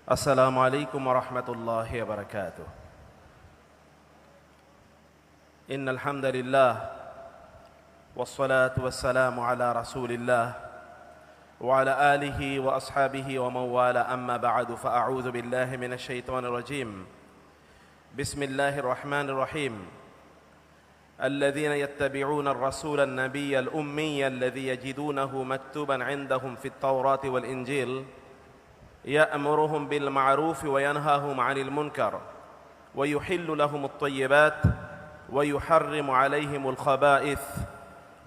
السلام عليكم ورحمة الله وبركاته. إن الحمد لله والصلاة والسلام على رسول الله وعلى آله وأصحابه ومن والاه، أما بعد، فأعوذ بالله من الشيطان الرجيم. بسم الله الرحمن الرحيم. الذين يتبعون الرسول النبي الأمي الذي يجدونه مكتوبا عندهم في التوراة والإنجيل يأمرهم بالمعروف وينهاهم عن المنكر ويحل لهم الطيبات ويحرم عليهم الخبائث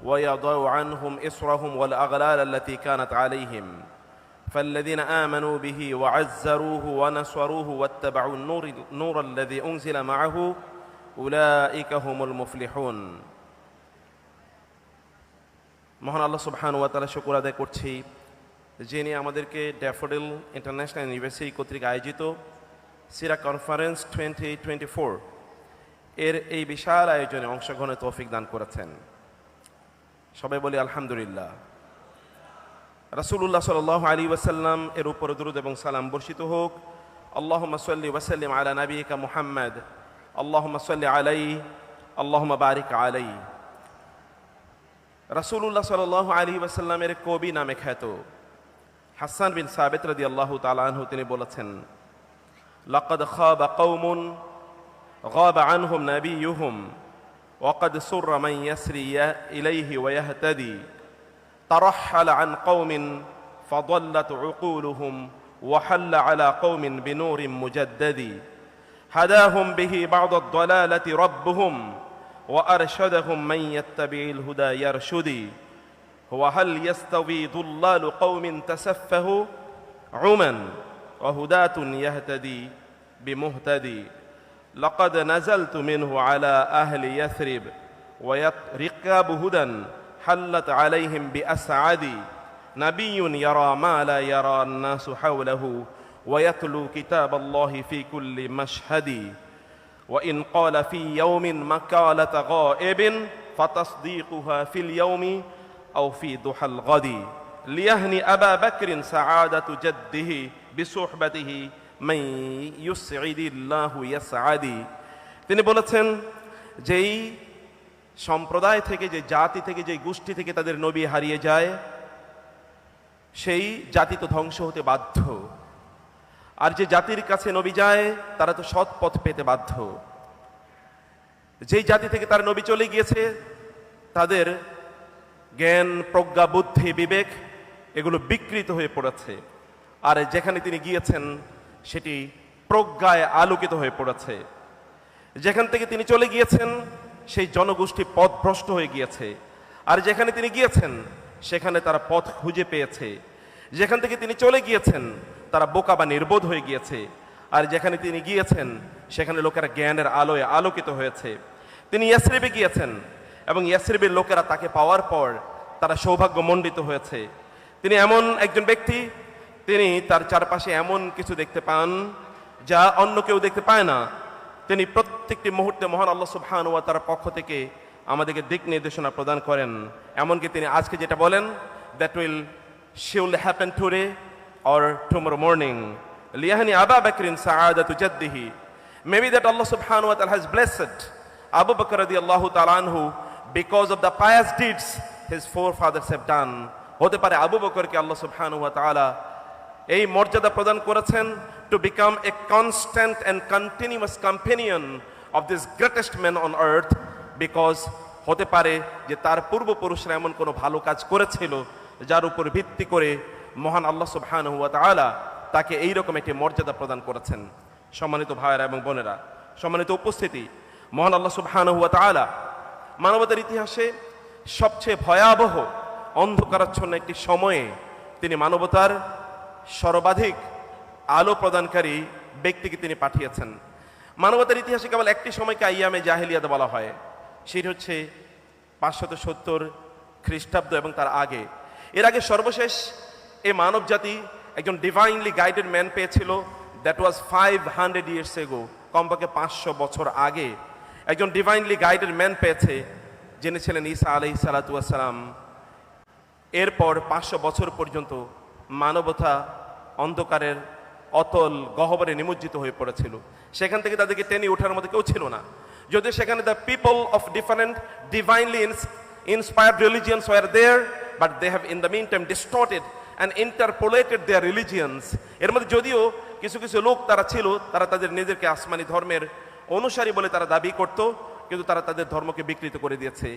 ويضع عنهم إصرهم والأغلال التي كانت عليهم فالذين آمنوا به وعزروه ونصروه واتبعوا النور الذي أنزل معه أولئك هم المفلحون. মহান আল্লাহ সুবহানাহু ওয়া তাআলা শুকর আদায় করছি যিনি আমাদেরকে ড্যাফোডিল ইন্টারন্যাশনাল ইউনিভার্সিটি কর্তৃক আয়োজিত সিরা কনফারেন্স 2024 এর এই বিশাল আয়োজনে অংশগ্রহণের তৌফিক দান করেছেন। সবাই বলি আলহামদুলিল্লাহ। রাসূলুল্লাহ সাল্লাল্লাহু আলাইহি ওয়াসাল্লাম এর উপর দরুদ এবং সালাম বর্ষিত হোক। আল্লাহুম্মা সাল্লি ওয়া সাল্লিম আলা নাবিয়িকা মুহাম্মদ, আল্লাহুম্মা সাল্লি আলাইহি, আল্লাহুম্মা বারিক আলাইহি। রাসূলুল্লাহ সাল্লাল্লাহু আলাইহি ওয়াসাল্লামের কবি নামে খ্যাত হাসান বিন সাবিত রাদিয়াল্লাহু তাআলা আনহু তিনি বলেছেন, লাকাদ খাবা কওমুন গাবা আনহুম নাবিয়ুহুম ওয়াকাদ সুররা মান ইয়াসরি ইলাইহি ওয়া ইয়াহতাদি তারাহহালা আন কওমিন ফাদাল্লাত উকুলুহুম ওয়া হাল্লা আলা কওমিন বিনুরিন মুজাদ্দাদি হাদাহুম বিহি বা'দ আদ-দালালাতি রাব্বুহুম ওয়া আরশাদাহুম মান ইয়াত্তাবি'ল হুদা ইয়ারশুদি وهل يستوي ضلال قوم تسفهوا عما وهداة يهتدي بمهتدي لقد نزلت منه على أهل يثرب وركاب هدى حلت عليهم بأسعدي نبي يرى ما لا يرى الناس حوله ويتلو كتاب الله في كل مشهد وإن قال في يوم مقالة غائب فتصديقها في اليوم أو في ضحى الغد ليهني أبا بكر سعادة جده بصحبته من يسعد الله يسعدي। তিনি বলেছেন, যেই সম্প্রদায় থেকে, যে জাতি থেকে, যে গোষ্ঠী থেকে তাদের নবী হারিয়ে যায় সেই জাতি তো ধ্বংস হতে বাধ্য, আর যে জাতির কাছে নবী যায় তারা তো সৎ পথ পেতে বাধ্য। যেই জাতি থেকে তার নবী চলে গিয়েছে তাদের জ্ঞান, প্রজ্ঞা, বুদ্ধি, বিবেক এগুলো বিকৃত হয়ে পড়েছে, আর যেখানে তিনি গিয়েছেন সেটি প্রজ্ঞায় আলোকিত হয়ে পড়েছে। যেখান থেকে তিনি চলে গিয়েছেন সেই জনগোষ্ঠী পথভ্রষ্ট হয়ে গিয়েছে, আর যেখানে তিনি গিয়েছেন সেখানে তারা পথ খুঁজে পেয়েছে। যেখান থেকে তিনি চলে গিয়েছেন তারা বোকা বা নির্বোধ হয়ে গিয়েছে, আর যেখানে তিনি গিয়েছেন সেখানে লোকেরা জ্ঞানের আলোয় আলোকিত হয়েছে। তিনি ইয়াসরিবে গিয়েছেন এবং ইয়াসরিবের লোকেরা তাকে পাওয়ার পর তারা সৌভাগ্যমণ্ডিত হয়েছে। তিনি এমন একজন ব্যক্তি, তিনি তার চারপাশে এমন কিছু দেখতে পান যা অন্য কেউ দেখতে পায় না। তিনি প্রত্যেকটি মুহূর্তে মহান আল্লাহ সুবহানাহু ওয়া তাআলার পক্ষ থেকে আমাদেরকে দিক নির্দেশনা প্রদান করেন। এমনকি তিনি আজকে যেটা বলেন, that will surely happen today or tomorrow morning লিয়াহনি আবা বকরিন সাআদাতু জাদ্দিহি। মেবি দ্যাট আল্লাহ সুবহানাহু ওয়া তাআলা has blessed Abu Bakr radiyallahu ta'ala anhu because of the pious deeds his forefathers have done. হতে পারে আবু বকরকে আল্লাহ সুবহানাহু ওয়া তাআলা এই মর্যাদা প্রদান করেছেন to become a constant and continuous companion of this greatest man on earth, because হতে পারে যে তার পূর্বপুরুষরা এমন কোনো ভালো কাজ করেছিল যার উপর ভিত্তি করে মহান আল্লাহ সুবহানাহু ওয়া তাআলা তাকে এইরকম একটি মর্যাদা প্রদান করেছেন। সম্মানিত ভাইয়েরা এবং বোনেরা, সম্মানিত উপস্থিতি, মহান আল্লাহ সুবহানাহু ওয়া তাআলা মানবতার ইতিহাসে সবচেয়ে ভয়াবহ অন্ধকারাচ্ছন্ন একটি সময়ে তিনি মানবতার সর্বাধিক আলো প্রদানকারী ব্যক্তিকে তিনি পাঠিয়েছেন। মানবতার ইতিহাসে কেবল একটি সময়কে আইয়ামে জাহেলিয়াত বলা হয়, সেটি হচ্ছে 570 খ্রিস্টাব্দ এবং তার আগে। এর আগে সর্বশেষ এই মানব জাতি একজন ডিভাইনলি গাইডেড ম্যান পেয়েছিল, দ্যাট ওয়াজ 500 years ago, কমপক্ষে 500 বছর আগে একজন ডিভাইনলি গাইডেড ম্যান পেয়েছে, যিনি ছিলেন ঈসা আলাইহিস সালাতু ওয়াস সালাম। এরপর 500 বছর পর্যন্ত মানবতা অন্ধকারের অতল গহ্বরে নিমজ্জিত হয়ে পড়েছিল। সেখান থেকে তাদেরকে টেনে ওঠার মতো কেউ ছিল না। যদিও সেখানে the people of different divinely inspired religions were there, but they have in the meantime distorted and interpolated their religions. এর মধ্যে যদিও কিছু কিছু লোক তারা ছিল, তারা তাদের নিজেদেরকে আসমানি ধর্মের অনুসারী বলে তারা দাবি করত, কিন্তু তারা তাদের ধর্মকে বিকৃত করে দিয়েছে।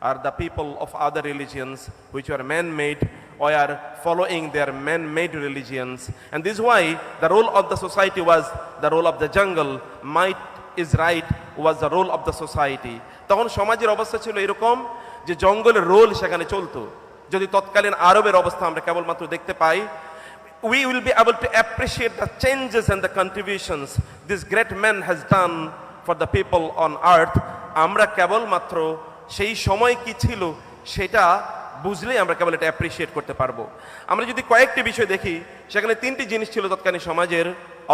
Are the people of other religions which are man made or following their man-made religions, and this is why the role of the society was the role of the jungle. Might is right was the role of the society. তখন সমাজের অবস্থা ছিল এরকম যে জঙ্গলের role সেখানে চলতো। যদি তৎকালীন আরবের অবস্থা আমরা কেবলমাত্র দেখতে পাই, we will be able to appreciate the changes and the contributions this great man has done for the people on earth. আমরা কেবলমাত্র সেই সময় কি ছিল সেটা বুঝলেই আমরা কেবল এটা অ্যাপ্রিসিয়েট করতে পারবো। আমরা যদি কয়েকটি বিষয় দেখি, সেখানে তিনটি জিনিস ছিল তৎকালীন সমাজের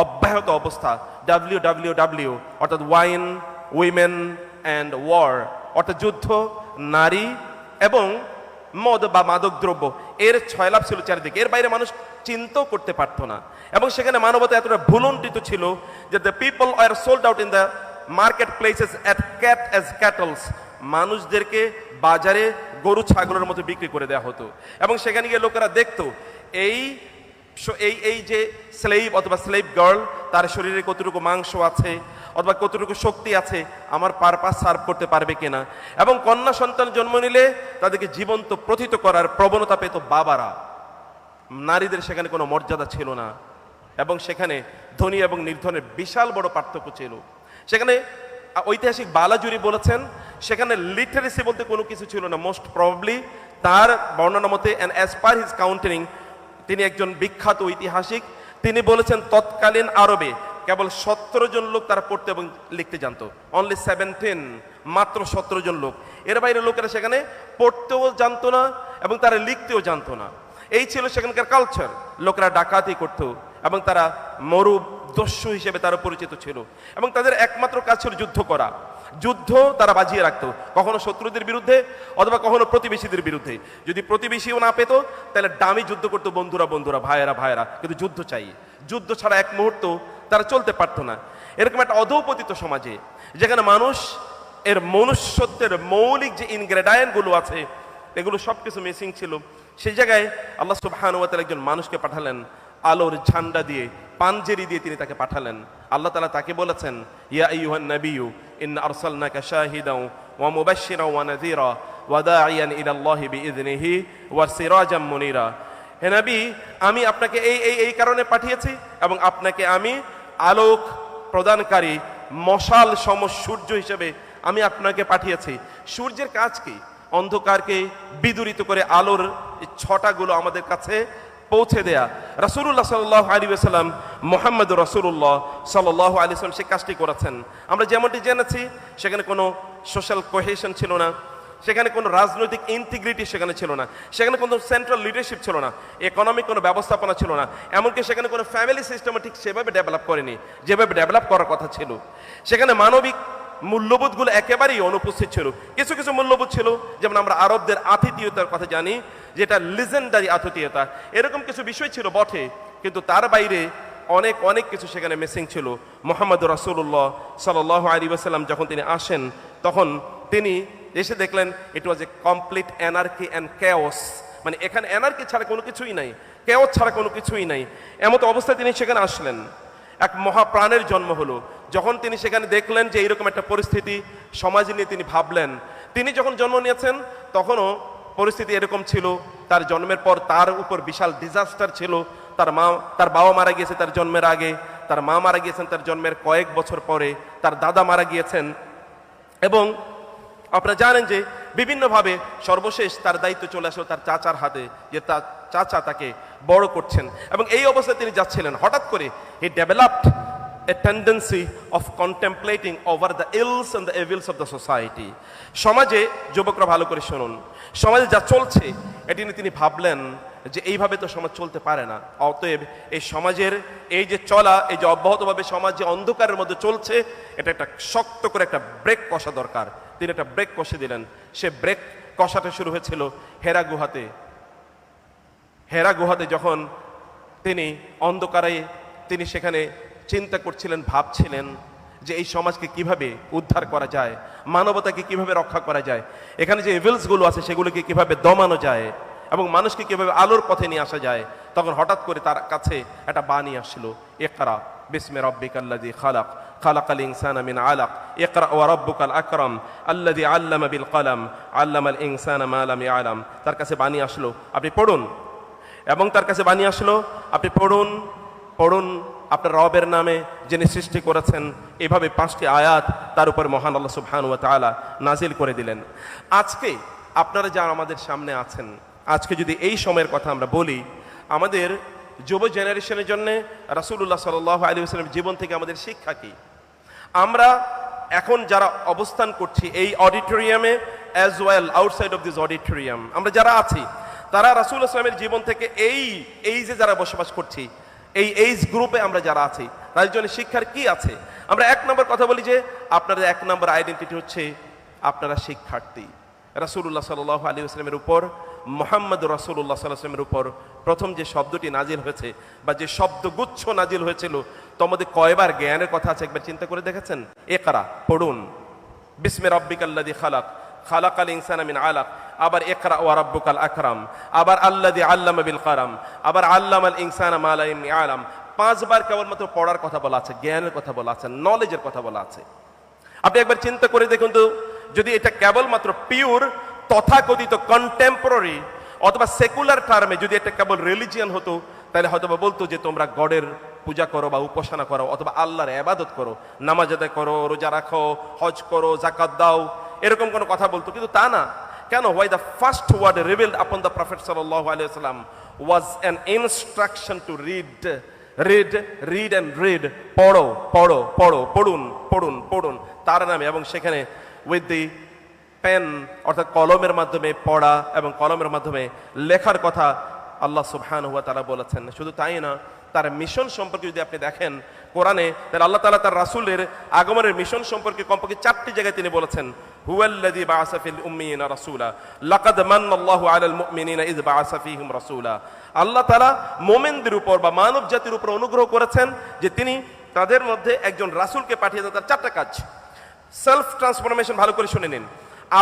অব্যাহত অবস্থা। WWW অর্থাৎ ওয়াইন, উইমেন অ্যান্ড ওয়ার অর্থাৎ যুদ্ধ, নারী এবং মদ বা মাদক দ্রব্য, এর ছয়লাভ ছিল চারিদিকে। এর বাইরে মানুষ চিন্তাও করতে পারতো না। এবং সেখানে মানবতা এতটা ভুলুণ্ঠিত ছিল যে the people are sold out in the market places at cat as cattles. মানুষদেরকে বাজারে গরু ছাগলের মতো বিক্রি করে দেওয়া হতো। এবং সেখানে গিয়ে লোকেরা দেখতো এই এই যে স্লেভ অথবা স্লেভ গার্ল, তার শরীরে কতটুকু মাংস আছে অথবা কতটুকু শক্তি আছে, আমার পারপাস সার্ভ করতে পারবে কিনা। এবং কন্যা সন্তান জন্ম নিলে তাদেরকে জীবন্ত প্রথিত করার প্রবণতা পেত বাবারা। নারীদের সেখানে কোনো মর্যাদা ছিল না। এবং সেখানে ধনী এবং নির্ধনের বিশাল বড় পার্থক্য ছিল। সেখানে ঐতিহাসিক বালাজুরি বলেছেন সেখানে লিটারেসি বলতে কোনো কিছু ছিল না। মোস্ট প্রবাবলি তার বর্ণনা মতে and as per his countering, তিনি একজন বিখ্যাত ঐতিহাসিক, তিনি বলেছেন তৎকালীন আরবে কেবল 17 জন লোক তারা পড়তে এবং লিখতে জানতো। অনলি 17, মাত্র 17 জন লোক। এর বাইরে লোকেরা সেখানে পড়তেও জানতো না এবং তারা লিখতেও জানতো না। এই ছিল সেখানকার কালচার। লোকেরা ডাকাতি করতো এবং তারা মরুদস্যু হিসেবে তারা পরিচিত ছিল। এবং তাদের একমাত্র কাজ ছিল যুদ্ধ করা। যুদ্ধ তারা বাজিয়ে রাখতো, কখনো শত্রুদের বিরুদ্ধে অথবা কখনো প্রতিবেশীদের বিরুদ্ধে। যদি প্রতিবেশীও না পেত তাহলে ডামি যুদ্ধ করতো, বন্ধুরা বন্ধুরা, ভাইয়েরা ভাইয়েরা, কিন্তু যুদ্ধ চাই। যুদ্ধ ছাড়া এক মুহূর্ত তারা চলতে পারতো না। এরকম একটা অধঃপতিত সমাজে যেখানে মানুষ এর মনুষ্যত্বের মৌলিক যে ইনগ্রেডিয়েন্টগুলো আছে এগুলো সব কিছু মিসিং ছিল, সেই জায়গায় আল্লাহ সুবহানাহু ওয়া তাআলা একজন মানুষকে পাঠালেন আলোর ঝান্ডা দিয়ে, পাঞ্জেরি দিয়ে তিনি তাকে পাঠালেন। আল্লাহ তাআলা তাকে বলেছেন, ইয়া আইয়ুহান নাবিয়্যু ইন্না আরসালনাকা শাহিদাও ওয়া মুবাশশিরাও ওয়া নাযীরা ওয়া দাঈয়ান ইলাল্লাহি বিইযনিহি ওয়া সিরাজাম মুনীরা। হে নবী, আমি আপনাকে এই কারণে পাঠিয়েছি এবং আপনাকে আমি আলোক প্রদানকারী মশাল সম সূর্য হিসেবে আমি আপনাকে পাঠিয়েছি। সূর্যের কাজ কি? অন্ধকারকে বিদূরিত করে আলোর ছটাগুলো আমাদের কাছে পৌঁছে দেয়া। রাসূলুল্লাহ সাল্লাল্লাহু আলাইহি ওয়াসাল্লাম, মুহাম্মদুর রাসূলুল্লাহ সাল্লাল্লাহু আলাইহি ওয়াসাল্লাম সেই কাজটি করেছেন। আমরা যেমনটি জেনেছি সেখানে কোনো সোশ্যাল কোহেশন ছিল না, সেখানে কোনো রাজনৈতিক ইন্টিগ্রিটি সেখানে ছিল না, সেখানে কোনো সেন্ট্রাল লিডারশিপ ছিল না, ইকোনমিক কোনো ব্যবস্থাপনা ছিল না, এমনকি সেখানে কোনো ফ্যামিলি সিস্টেম ঠিক সেভাবে ডেভেলপ করেনি যেভাবে ডেভেলপ করার কথা ছিল। সেখানে মানবিক মূল্যবোধগুলো একেবারেই অনুপস্থিত ছিল। কিছু কিছু মূল্যবোধ ছিল, যেমন আমরা আরবদের আতিথেয়তার কথা জানি, যেটা লিজেন্ডারি আতিথেয়তা, এরকম কিছু বিষয় ছিল বটে, কিন্তু তার বাইরে অনেক অনেক কিছু সেখানে মিসিং ছিল। মুহাম্মদ রাসূলুল্লাহ সাল্লাল্লাহু আলাইহি ওয়াসাল্লাম যখন তিনি আসেন তখন তিনি এসে দেখলেন ইট ওয়াজ এ কমপ্লিট অ্যানার্কি অ্যান্ড ক্যাওস। মানে এখানে অ্যানার্কি ছাড়া কোনো কিছুই নাই, ক্যাওস ছাড়া কোনো কিছুই নাই। এমতো অবস্থায় তিনি সেখানে আসলেন। এক মহাপ্রাণের জন্ম হলো। যখন তিনি সেখানে দেখলেন যে এইরকম একটা পরিস্থিতি সমাজ নিয়ে, তিনি ভাবলেন, তিনি যখন জন্ম নিয়েছেন তখনও পরিস্থিতি এরকম ছিল। তার জন্মের পর তার উপর বিশাল ডিজাস্টার ছিল। তার বাবা মারা গিয়েছে তার জন্মের আগে, তার মা মারা গিয়েছেন তার জন্মের কয়েক বছর পরে, তার দাদা মারা গিয়েছেন। এবং আপনারা জানেন যে বিভিন্নভাবে সর্বশেষ তার দায়িত্ব চলে আসলো তার চাচার হাতে, যে তার চাচা তাকে বড় করছেন। এবং এই অবস্থায় তিনি যাচ্ছিলেন, হঠাৎ করে হি developed a tendency of contemplating over the ills and the evils of the society. সমাজে যুবকরা ভালো করে শুনুন, সমাজে যা চলছে এটি নিয়ে তিনি ভাবলেন যে এইভাবে তো সমাজ চলতে পারে না। অতএব এই সমাজের এই যে চলা, এই যে অব্যাহতভাবে সমাজ যে অন্ধকারের মধ্যে চলছে, এটা একটা শক্ত করে একটা ব্রেক কষা দরকার। তিনি একটা ব্রেক কষে দিলেন। সে ব্রেক কষাটা শুরু হয়েছিল হেরা গুহাতে। হেরা গুহাতে যখন তিনি অন্ধকারে তিনি সেখানে চিন্তা করছিলেন, ভাবছিলেন যে এই সমাজকে কিভাবে উদ্ধার করা যায়, মানবতাকে কিভাবে রক্ষা করা যায়, এখানে যে ইভিলসগুলো আছে সেগুলোকে কিভাবে দমানো যায় এবং মানুষকে কিভাবে আলোর পথে নিয়ে আসা যায়। তখন হঠাৎ করে তার কাছে একটা বাণী আসলো, ইকরা বিসমি রাব্বিকাল্লাযী খালাক খালাকাল ইনসানা মিন আলাক ইকরা ওয়া রাব্বুকাল আকরাম আল্লাযী আল্লামা বিল কলম আল্লামাল ইনসানা মা লাম ইয়ালাম। তার কাছে বাণী আসলো, আপনি পড়ুন। এবং তার কাছে বাণী আসলো, আপনি পড়ুন পড়ুন আপনার রবের নামে যিনি সৃষ্টি করেছেন। এভাবে 5টি আয়াত তার উপর মহান আল্লাহ সুবহানাহু ওয়া তাআলা নাজিল করে দিলেন। আজকে আপনারা যারা আমাদের সামনে আছেন, আজকে যদি এই সময়ের কথা আমরা বলি, আমাদের যুব জেনারেশনের জন্য রাসূলুল্লাহ সাল্লাল্লাহু আলাইহি ওয়াসাল্লামের জীবন থেকে আমাদের শিক্ষা কি? আমরা এখন যারা অবস্থান করছি এই অডিটোরিয়ামে as well outside of this auditorium, আমরা যারা আছি তারা রাসূলুল্লাহ সাল্লাল্লাহু আলাইহি ওয়াসাল্লামের জীবন থেকে এই যে যারা বসবাস করছি, এই এইজ গ্রুপে আমরা যারা আছি, তাদের জন্য শিক্ষার কি আছে? আমরা 1 নম্বর কথা বলি যে আপনাদের 1 নম্বর আইডেন্টিটি হচ্ছে আপনারা শিক্ষার্থী। রাসূলুল্লাহ সাল্লাল্লাহু আলাইহি ওয়াসাল্লামের উপর, মুহাম্মদ রাসূলুল্লাহ সাল্লাল্লাহু আলাইহি ওয়াসাল্লামের উপর প্রথম যে শব্দটি নাজিল হয়েছে বা যে শব্দগুচ্ছ নাজিল হয়েছিল, তোমাদের কয়বার জ্ঞানের কথা আছে একবার চিন্তা করে দেখেছেন? ইকরা, পড়ুন, বিসমি রাব্বিকাল্লাযী খালাক খালাকাল ইনসানা মিন আলাক, আবার ইকরা ওয়া রাব্বুকাল আকরাম, আবার আল্লাযী আল্লামা বিল কলম, আবার আল্লামাল ইনসানা মা লাম ইয়ালাম। 5 বার কেবলমাত্র পড়ার কথা বলা আছে, জ্ঞানের কথা বলা আছে, নলেজের কথা বলা আছে। আপনি একবার চিন্তা করে দেখুন তো, যদি এটা কেবলমাত্র পিওর তথাকথিত কন্টেম্পোরারি অথবা সেকুলার টার্মে যদি এটা কেবল রিলিজিয়ান হতো, তাহলে হয়তো বলতো যে তোমরা গডের পূজা করো বা উপাসনা করো অথবা আল্লাহর ইবাদত করো, নামাজ আদায় করো, রোজা রাখো, হজ করো, যাকাত দাও, এরকম কোনো কথা বলতো। কিন্তু তা না। কেন? why the first word revealed upon the prophet sallallahu alaihi wasallam was an instruction to read and read, পড়ো পড়ো পড়ো, পড়ুন পড়ুন পড়ুন তার নামে। এবং সেখানে উইথ দি পেন অর্থাৎ কলমের মাধ্যমে পড়া এবং কলমের মাধ্যমে লেখার কথা আল্লাহ সুবহানাহু ওয়া তাআলা বলেছেন। শুধু তাই না, তার মিশন সম্পর্কে যদি আপনি দেখেন কোরআনে, তাহলে আল্লাহ তাআলা তার রাসূলের আগমনের মিশন সম্পর্কে কমপক্ষে 4টি জায়গায় তিনি বলেছেন, হুয়াল্লাযী বাআসা ফিল উম্মিয়িনা রাসূলা লাকাদ মান্নাল্লাহু আলাল মুমিনিনা ইয বাআসা ফীহিম রাসূলা। আল্লাহ তাআলা মুমিনদের উপর বা মানব জাতির উপর অনুগ্রহ করেছেন যে তিনি তাদের মধ্যে একজন রাসূলকে পাঠিয়ে দেন। তার 4টা কাজ। সেলফ ট্রান্সফরমেশন, ভালো করে শুনে নিন।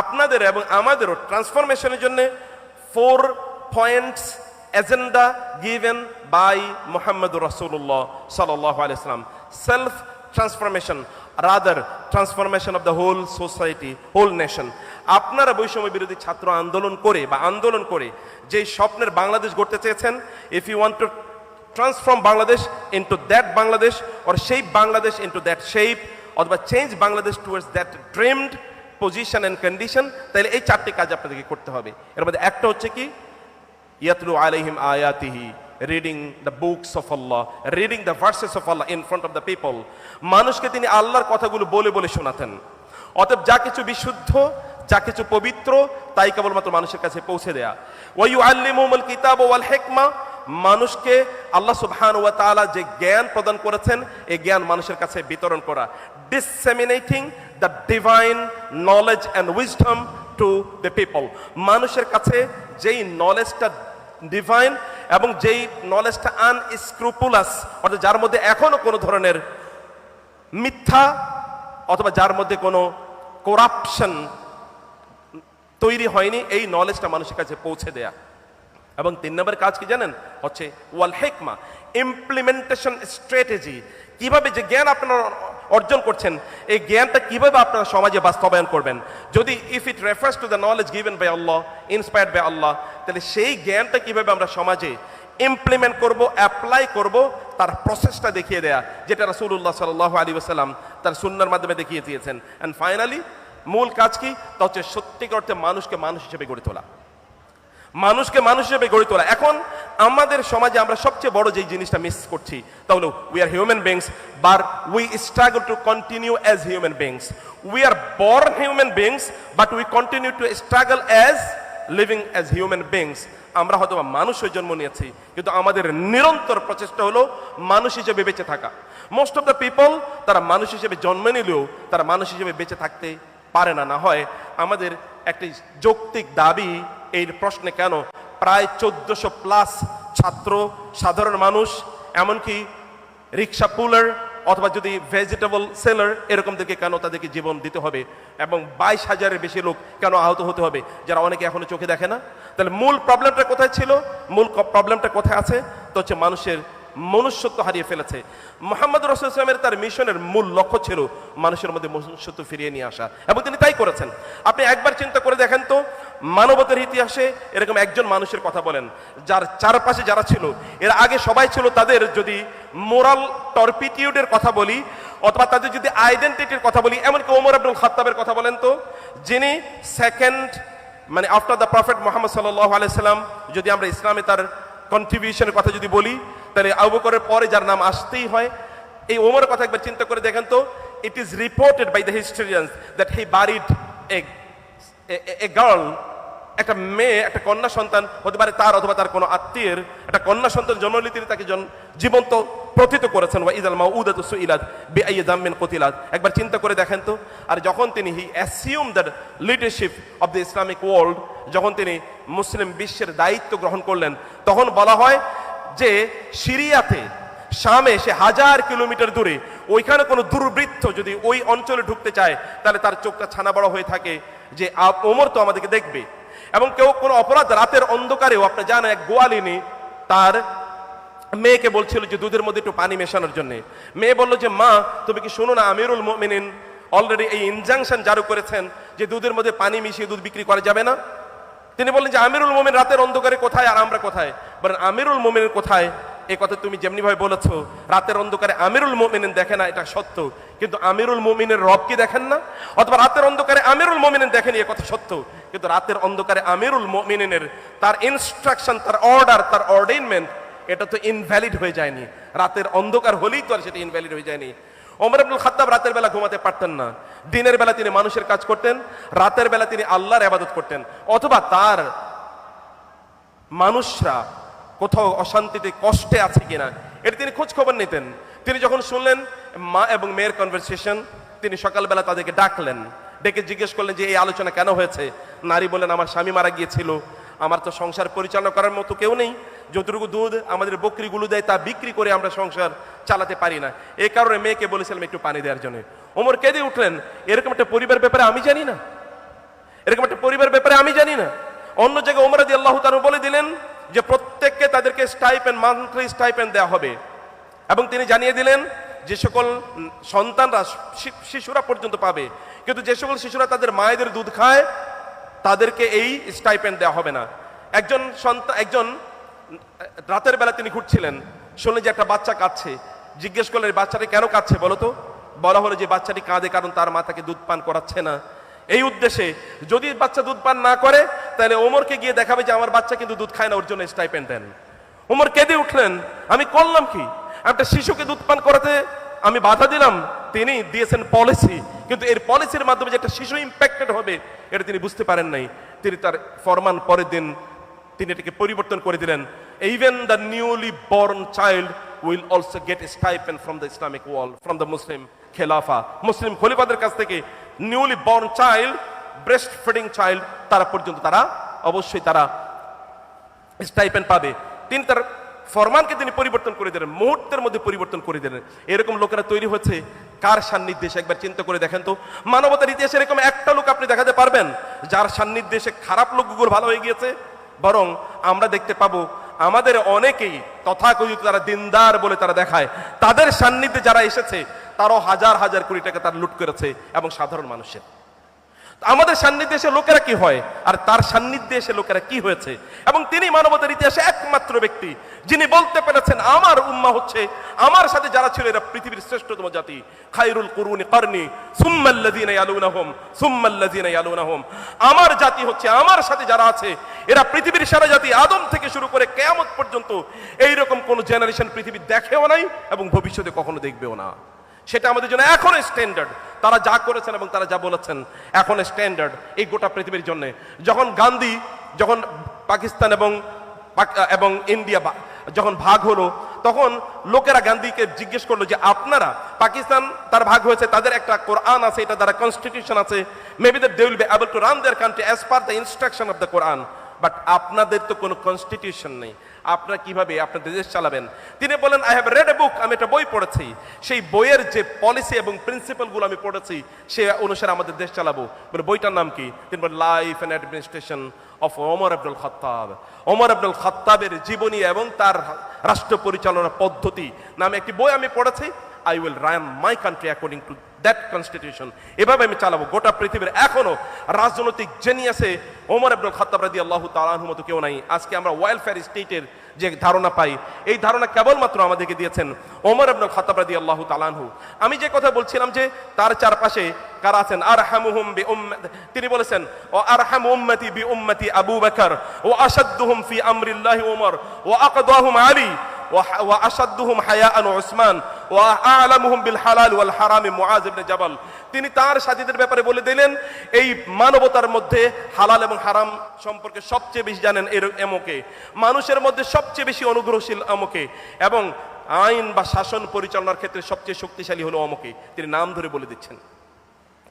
আপনাদের এবং আমাদেরও ট্রান্সফরমেশনের জন্য 4 points agenda given by Muhammad Rasulullah sallallahu alaihi wasallam. Self transformation, rather transformation of the whole society, whole nation. আপনারা বৈষম্য বিরোধী ছাত্র আন্দোলন করে যে স্বপ্নের বাংলাদেশ গড়তে চেয়েছেন, if you want to transform Bangladesh into that Bangladesh or shape Bangladesh into that shape অথবা change Bangladesh towards that dreamed position and condition, তাহলে এই 4টি কাজ আপনাদেরকে করতে হবে। এর মধ্যে একটা হচ্ছে কি? ইয়াতলু আলাইহিম আয়াতিহি, reading the books of Allah, reading the verses of Allah in front of the people. মানুষকে তিনি আল্লাহর কথাগুলো বলে বলে শোনাতেন। অতএব যা কিছু বিশুদ্ধ, যা কিছু পবিত্র, তাই কেবলমাত্র মানুষের কাছে পৌঁছে দেয়া। ওয়া ইউআল্লিমুহুমুল কিতাব ওয়াল হিকমা, মানুষকে আল্লাহ সুবহানাহু ওয়া তাআলা যে জ্ঞান প্রদান করেছেন, এই জ্ঞান মানুষের কাছে বিতরণ করা। Disseminating the divine knowledge and wisdom to the people, মানুষের কাছে যেই নলেজটা ডিভাইন এবং যেই নলেজটা আনস্ক্রুপুলাস, অর্থাৎ যার মধ্যে এখনো কোনো ধরনের মিথ্যা অথবা যার মধ্যে কোনো করাপশন তৈরি হয়নি, এই নলেজটা মানুষের কাছে পৌঁছে দেয়া। এবং 3 নম্বর কাজ কি জানেন? হচ্ছে ওয়াল হিকমা, ইমপ্লিমেন্টেশন স্ট্র্যাটেজি। কিভাবে যে জ্ঞান আপনারা অর্জন করছেন, এই জ্ঞানটা কিভাবে আপনারা সমাজে বাস্তবায়ন করবেন। যদি if it refers to the knowledge given by Allah, inspired by Allah, তাহলে সেই জ্ঞানটা কিভাবে আমরা সমাজে ইমপ্লিমেন্ট করব, অ্যাপ্লাই করব, তার প্রসেসটা দেখিয়ে দেয়া, যেটা রাসূলুল্লাহ সাল্লাল্লাহু আলাইহি ওয়াসাল্লাম তার সুন্নাহর মাধ্যমে দেখিয়ে দিয়েছেন। এন্ড ফাইনালি মূল কাজ কি? তা হচ্ছে সত্যিকার অর্থে মানুষকে মানুষ হিসেবে গড়ে তোলা, মানুষকে মানুষ হিসেবে গড়ে তোলা। এখন আমাদের সমাজে আমরা সবচেয়ে বড় যেই জিনিসটা মিস করছি, তা হলো we are human beings, but we struggle to continue as human beings. We are born human beings, but we continue to struggle as living as human beings. আমরা হয়তো মানুষ হয়ে জন্ম নিয়েছি, কিন্তু আমাদের নিরন্তর প্রচেষ্টা হলো মানুষ হিসেবে বেঁচে থাকা। মোস্ট অফ দ্য পিপল, তারা মানুষ হিসেবে জন্ম নিলেও তারা মানুষ হিসেবে বেঁচে থাকতে পারে না। না হয় আমাদের একটি যৌক্তিক দাবি এই প্রশ্নে, কেন প্রায় 1400+ ছাত্র, সাধারণ মানুষ, এমনকি রিক্সা পুলার অথবা যদি ভেজিটেবল সেলার এরকমদেরকে কেন তাদেরকে জীবন দিতে হবে, এবং 22,000-এর বেশি লোক কেন আহত হতে হবে, যারা অনেকে এখনো চোখে দেখে না? তাহলে মূল প্রবলেমটা কোথায় ছিল? মূল প্রবলেমটা কোথায় আছে? তো হচ্ছে মানুষের মনুষ্যত্ব হারিয়ে ফেলেছে। মুহাম্মদ রাসূলুল্লাহ সাল্লাল্লাহু আলাইহি ওয়াসাল্লামের তার মিশনের মূল লক্ষ্য ছিল মানুষের মধ্যে মনুষ্যত্ব ফিরিয়ে নিয়ে আসা, এবং তিনি তাই করেছেন। আপনি একবার চিন্তা করে দেখেন তো, মানবতার ইতিহাসে এরকম একজন মানুষের কথা বলেন যার চারপাশে যারা ছিল এর আগে সবাই ছিল, তাদের যদি মোরাল টর্পিটিউডের কথা বলি অথবা তাদের যদি আইডেন্টিটির কথা বলি, এমনকি ওমর ইবনুল খাত্তাবের কথা বলেন তো, যিনি সেকেন্ড মানে আফটার দ্য প্রফেট মুহাম্মদ সাল্লাল্লাহু আলাইহি সাল্লাম, যদি আমরা ইসলামে তার কন্ট্রিবিউশনের কথা যদি বলি তাহলে আবু বকরের পরে যার নাম আসতেই হয়, এই ওমরের কথা একবার চিন্তা করে দেখেন তো। It is reported by the historians that he buried a girl, একটা মেয়ে, একটা কন্যা সন্তান হতে পারে তার অথবা তার কোনো আত্মীয়ের একটা কন্যা সন্তান জন্ম নিলে তিনি তাকে জীবন্ত প্রথিত করেছেন। ওয়া ইযাল মাউউদাতু সুইলাত বিআইয়ি যামবিন কুতিলাত। একবার চিন্তা করে দেখেন তো। আর যখন তিনি he assume the leadership of the Islamic world, যখন তিনি মুসলিম বিশ্বের দায়িত্ব গ্রহণ করলেন, তখন বলা হয় যে সিরিয়াতে, শামে, সে 1000 কিলোমিটার দূরে, ওইখানে কোনো দুর্বৃত্ত যদি ওই অঞ্চলে ঢুকতে চায় তাহলে তার চোখটা ছানা বড় হয়ে থাকে যে ওমর তো আমাদেরকে দেখবে। এবং কেউ কোনো অপরাধ রাতের অন্ধকারেও, আপনি জানেন এক গোয়ালিনী তার মেয়েকে বলছিল যে দুধের মধ্যে একটু পানি মেশানোর জন্য। মেয়ে বলল যে মা, তুমি কি শোনো না, আমিরুল মুমিনিন অলরেডি এই ইনজাংশন জারি করেছেন যে দুধের মধ্যে পানি মিশিয়ে দুধ বিক্রি করা যাবে না। তিনি বললেন যে আমিরুল মুমিন রাতের অন্ধকারে কোথায় আর আমরা কোথায়? বলেন আমিরুল মুমিনের কোথায়? এই কথা তুমি যেমনি ভাবে বলেছো, রাতের অন্ধকারে আমিরুল মুমিনিন দেখে না, এটা সত্য, কিন্তু আমিরুল মুমিনের রব কি দেখেন না? অথবা রাতের অন্ধকারে আমিরুল মুমিনিন দেখেনি, এ কথা সত্য, কিন্তু রাতের অন্ধকারে আমিরুল মুমিনিনের তার ইনস্ট্রাকশন, তার অর্ডার, তার অর্ডেনমেন্ট, এটা তো ইনভ্যালিড হয়ে যায়নি। রাতের অন্ধকার হলেই তো আর সেটা ইনভ্যালিড হয়ে যায়নি। ওমর ইবনুল খাত্তাব রাতের বেলা ঘুমাতে পারতেন না। দিনের বেলা তিনি মানুষের কাজ করতেন, রাতের বেলা তিনি আল্লাহর ইবাদত করতেন। অথবা তার মানুষরা কোথাও অশান্তিতে কষ্টে আছে কিনা এটা তিনি খোঁজ খবর নিতেন। তিনি যখন শুনলেন মা এবং মেয়ের কনভারসেশন, তিনি সকালবেলা তাদেরকে ডাকলেন, ডেকে জিজ্ঞেস করলেন যে এই আলোচনা কেন হয়েছে। নারী বললেন, আমার স্বামী মারা গিয়েছিল, আমার তো সংসার পরিচালনা করার মতো কেউ নেই, যতটুকু দুধ আমাদের বকরিগুলো দেয় তা বিক্রি করে আমরা সংসার চালাতে পারি না, এই কারণে মেয়েকে বলেছিলাম একটু পানি দেওয়ার জন্য। ওমর কেঁদে উঠলেন, এরকম একটা পরিবার ব্যাপারে আমি জানি না, এরকম একটা পরিবার ব্যাপারে আমি জানি না। অন্য জায়গায় ওমর রাদিয়াল্লাহু তাআলা বলে দিলেন যে প্রত্যেককে তাদেরকে স্টাইপেন্ড, মান্থলি স্টাইপেন্ড দেওয়া হবে, এবং তিনি জানিয়ে দিলেন যে সকল সন্তানরা, শিশুরা পর্যন্ত পাবে, কিন্তু যে সকল শিশুরা তাদের মায়েদের দুধ খায় তাদেরকে এই স্টাইপেন্ড দেওয়া হবে না। একজন রাতের বেলা তিনি ঘুরছিলেন, শুনলেন যে একটা বাচ্চা কাঁদছে। জিজ্ঞেস করলেন বাচ্চাটি কেন কাঁদছে বলো তো? বলা হলো যে বাচ্চাটি কাঁদে কারণ তার মা তাকে দুধ পান করাচ্ছে না। এই উদ্দেশ্যে যদি বাচ্চা দুধ পান না করে তাহলে ওমরকে গিয়ে দেখাবে যে আমার বাচ্চা কিন্তু দুধ খায় না, ওর জন্য স্টাইপেন্ড দেন। ওমর কেঁদে উঠলেন, আমি করলাম কি? একটা শিশুকে দুধ পান করাতে আমি বাধা দিলাম? তিনি দিয়েছেন পলিসি, কিন্তু এর পলিসির মাধ্যমে যে একটা শিশু ইম্প্যাক্টেড হবে এটা তিনি বুঝতে পারেন নাই। তিনি তার ফরমান পরের দিন তিনি এটাকে পরিবর্তন করে দিলেন। Even the newly born child will also get stipend from the Islamic world, from the Muslim খেলাফা, মুসলিম খলিফাদের কাছ থেকে newly born child, breast feeding child, তারা পর্যন্ত তারা অবশ্যই তারা স্টাইপেন্ড পাবে। তিনি তার ফরমানকে তিনি পরিবর্তন করে দিলেন, মুহূর্তের মধ্যে পরিবর্তন করে দিলেন। এরকম লোকেরা তৈরি হচ্ছে কার সান্নিধ্যে? একবার চিন্তা করে দেখেন তো। মানবতার ইতিহাসে এরকম একটা লোক আপনি দেখাতে পারবেন যার সান্নিধ্যে খারাপ লোকগুলো ভালো হয়ে গিয়েছে? বরং আমরা দেখতে পাবো আমাদের অনেকেই তথাকথিত তারা দিনদার বলে তারা দেখায়, তাদের সান্নিধ্যে যারা এসেছে তারাও হাজার হাজার কোটি টাকা তার লুট করেছে, এবং সাধারণ মানুষের। আমাদের সান্নিধ্যে এসে লোকেরা কি হয় আর তার সান্নিধ্যে এসে লোকেরা কি হয়েছে। এবং তিনি মানবতার ইতিহাসে একমাত্র ব্যক্তি যিনি বলতে পেরেছেন আমার উম্মাহ হচ্ছে, আমার সাথে যারা ছিল এরা পৃথিবীর শ্রেষ্ঠতম জাতি, খায়রুল কুরুনি করনি সুম্মাল্লাযিনা ইয়ালুনাহুম সুম্মাল্লাযিনা ইয়ালুনাহুম। আমার জাতি হচ্ছে, আমার সাথে যারা আছে এরা পৃথিবীর সেরা জাতি, আদম থেকে শুরু করে কিয়ামত পর্যন্ত এইরকম কোন জেনারেশন পৃথিবী দেখেও নাই এবং ভবিষ্যতে কখনো দেখবেও না। সেটা আমাদের জন্য এখন স্ট্যান্ডার্ড। তারা যা করেছেন এবং তারা যা বলেছেন এখন স্ট্যান্ডার্ড এই গোটা পৃথিবীর জন্য। যখন গান্ধী, যখন পাকিস্তান এবং ইন্ডিয়া যখন ভাগ হলো, তখন লোকেরা গান্ধীকে জিজ্ঞেস করলো যে আপনারা, পাকিস্তান তার ভাগ হয়েছে, তাদের একটা কোরআন আছে, এটা দ্বারা কনস্টিটিউশন আছে, maybe they will be able to run their country as per the instruction of the Quran. But আপনাদের তো কোনো কনস্টিটিউশন নেই, আপনারা কিভাবে আপনাদের দেশ চালাবেন? তিনি বলেন, আই হ্যাভ রেড এ বুক, আমি একটা বই পড়েছি, সেই বইয়ের যে পলিসি এবং প্রিন্সিপালগুলো আমি পড়েছি, সে অনুসারে আমাদের দেশ চালাবো। বলে বইটার নাম কি? তিনি বলেন, life and administration of Omar Abdul Khattab. Omar Abdul খাত্তাবের জীবনী এবং তার রাষ্ট্র পরিচালনা পদ্ধতি নামে একটি বই আমি পড়েছি। I will run my country according to that constitution. এভাবে আমি চালাবো। গোটা পৃথিবীর এখনো রাজনৈতিক জেনিয়াসে ওমর আব্দুল খাত্তাব রাদিয়াল্লাহু তাআলা আনহু মতো কেউ নাই। আজকে আমরা ওয়েলফেয়ার স্টেটের যে ধারণা পাই, এই ধারণা কেবলমাত্র আমাদেরকে দিয়েছেন ওমর আব্দুল খাত্তাব রাদিয়াল্লাহু তাআলা আনহু। আমি যে কথা বলছিলাম যে তার চারপাশে কারা আছেন, আরহামুহুম বি উম্মতি, তিনি বলেছেন ও আরহামু উম্মতি বি উম্মতি আবু বকর ওয়া আশাদ্দুহুম ফি আমরিল্লাহি ওমর ওয়া আকদাহুম আলী وأشدهم حياء عثمان وأعلمهم بالحلال والحرام معاذ بن جبل। তিনি তার সাথীদের ব্যাপারে বলে দিলেন, এই মানবতার মধ্যে হালাল এবং হারাম সম্পর্কে সবচেয়ে বেশি জানেন এমকে, মানুষের মধ্যে সবচেয়ে বেশি অনুগ্রহশীল অমকে, এবং আইন বা শাসন পরিচালনার ক্ষেত্রে সবচেয়ে শক্তিশালী হলো অমকে। তিনি নাম ধরে বলে দিচ্ছেন।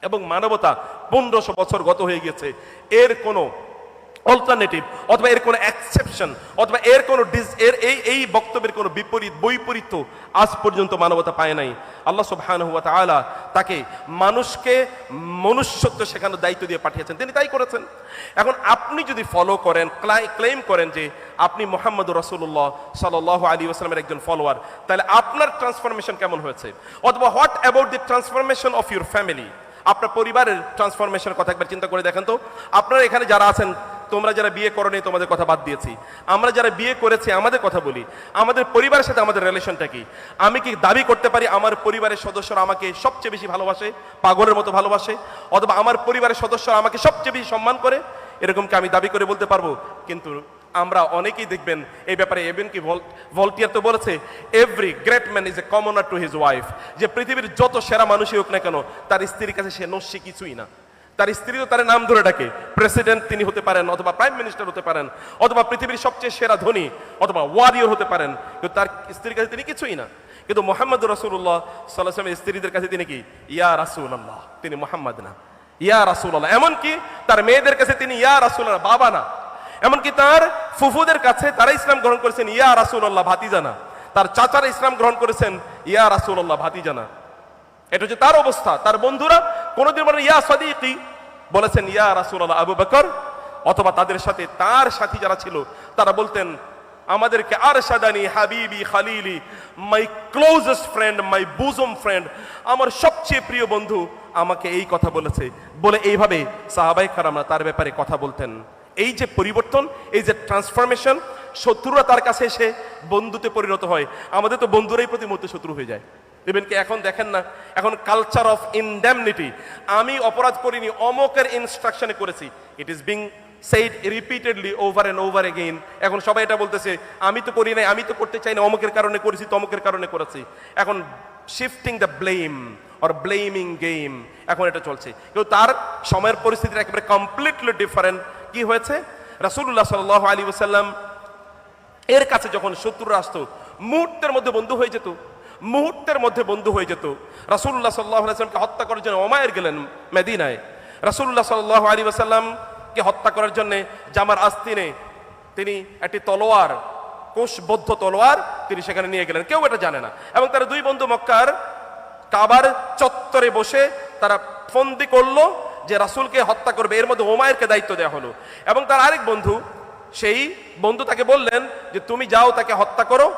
এবং মানবতা 1500 বছর গত হয়ে গেছে, এর কোনো অল্টারনেটিভ অথবা এর কোনো এক্সেপশন অথবা এর কোনো এই বক্তব্যের কোনো বৈপরীত্য আজ পর্যন্ত মানবতা পায় নাই। আল্লাহ সুবহানাহু ওয়া তাআলা তাকে মানুষকে মনুষ্যত্ব শেখানোর দায়িত্ব দিয়ে পাঠিয়েছেন, তিনি তাই করেছেন। এখন আপনি যদি ফলো করেন, ক্লেম করেন যে আপনি মুহাম্মদুর রাসূলুল্লাহ সাল্লাল্লাহু আলাইহি ওয়াসাল্লামের একজন ফলোয়ার, তাহলে আপনার ট্রান্সফরমেশন কেমন হয়েছে? অথবা what about the transformation of your family? আপনার পরিবারের ট্রান্সফরমেশনের কথা একবার চিন্তা করে দেখেন তো। আপনারা এখানে যারা আছেন, তোমরা যারা বিয়ে করো নি তোমাদের কথা বাদ দিয়েছি, আমরা যারা বিয়ে করেছি আমাদের কথা বলি। আমাদের পরিবারের সাথে আমাদের রিলেশনটা কি? আমি কি দাবি করতে পারি আমার পরিবারের সদস্যরা আমাকে সবচেয়ে বেশি ভালোবাসে, পাগলের মতো ভালোবাসে? অথবা আমার পরিবারের সদস্যরা আমাকে সবচেয়ে বেশি সম্মান করে? এরকম কি আমি দাবি করে বলতে পারবো? কিন্তু আমরা অনেকেই দেখবেন এই ব্যাপারে, এভেন কি ভলটিয়ার তো বলেছে, every great man is a কমনার to his wife. যে পৃথিবীর যত সেরা মানুষই হোক না কেন, তার স্ত্রীর কাছে সে নস্যি কিছুই না। তার স্ত্রী তো তার নাম ধরে ডাকে, প্রেসিডেন্ট তিনি হতে পারেন, অথবা প্রাইম মিনিস্টার হতে পারেন, অথবা পৃথিবীর সবচেয়ে সেরা ধনী অথবা ওয়ারিয়র হতে পারেন, কিন্তু তার স্ত্রীর কাছে তিনি কিছুই না। কিন্তু মুহাম্মদুর রাসূলুল্লাহ সাল্লাল্লাহু আলাইহি ওয়াসাল্লামের স্ত্রীদের কাছে তিনি কি? ইয়া রাসূলুল্লাহ, তিনি মুহাম্মদ না, ইয়া রাসূলুল্লাহ। এমনকি তার মেয়েদের কাছে তিনি ইয়া রাসূলুল্লাহ, বাবা না। এমনকি তার ফুফুদের কাছে তারা ইসলাম গ্রহণ করেছেন ইয়া রাসূলুল্লাহ, ভাতিজা না। তার চাচারা ইসলাম গ্রহণ করেছেন ইয়া রাসূলুল্লাহ, ভাতিজা না। এটা হচ্ছে তার অবস্থা। তার বন্ধুরা কোনোদিন বলেন ইয়া সাদিকি, বলেছেন ইয়া রাসূলুল্লাহ আবু বকর, অথবা তাদের সাথে তার সাথী যারা ছিল তারা বলতেন আমাদেরকে আরশাদানি হাবিবি খালিলি, my closest friend, my bosom friend, আমার সবচেয়ে প্রিয় বন্ধু আমাকে এই কথা বলেছে, বলে এইভাবে সাহাবায়ে কেরামরা তার ব্যাপারে কথা বলতেন। এই যে পরিবর্তন, এই যে ট্রান্সফরমেশন, শত্রুরা তার কাছে এসে বন্ধুতে পরিণত হয়। আমাদের তো বন্ধুরাই প্রতি মুহূর্তে শত্রু হয়ে যায়। ইভেন কি এখন দেখেন না, এখন কালচার অফ ইনডেমনিটি, আমি অপরাধ করিনি, অমকের ইনস্ট্রাকশনে করেছি, it is being said repeatedly over and over again। এখন সবাই এটা বলতেছে আমি তো করি নাই, আমি তো করতে চাই না, অমুকের কারণে করেছি, তমুকের কারণে করেছি। এখন shifting the blame or blaming game, এখন এটা চলছে। কিন্তু তার সময়ের পরিস্থিতিটা একেবারে কমপ্লিটলি ডিফারেন্ট। কি হয়েছে? রাসূলুল্লাহ সাল্লাল্লাহু আলাইহি ওয়াসাল্লাম এর কাছে যখন শত্রুরা আসতো, মুহূর্তের মধ্যে বন্ধু হয়ে যেত, মুহূর্তের মধ্যে বন্ধু হয়ে যেত। রাসূলুল্লাহ সাল্লাল্লাহু আলাইহি ওয়াসাল্লামকে হত্যা করার জন্য উমাইর গেলেন মদিনায়। রাসূলুল্লাহ সাল্লাল্লাহু আলাইহি ওয়াসাল্লাম কে হত্যা করার জন্য জামার আস্তিনে তিনি একটি তলোয়ার, কোষবদ্ধ তলোয়ার তিনি সেখানে নিয়ে গেলেন, কেউ এটা জানে না। এবং তারা দুই বন্ধু মক্কার কাবার চত্বরে বসে তারা ফন্দি করলো যে রাসূলকে হত্যা করবে। এর মধ্যে উমাইরকে দায়িত্ব দেওয়া হলো। এবং তার আরেক বন্ধু, সেই বন্ধু তাকে বললেন যে তুমি যাও তাকে হত্যা করো,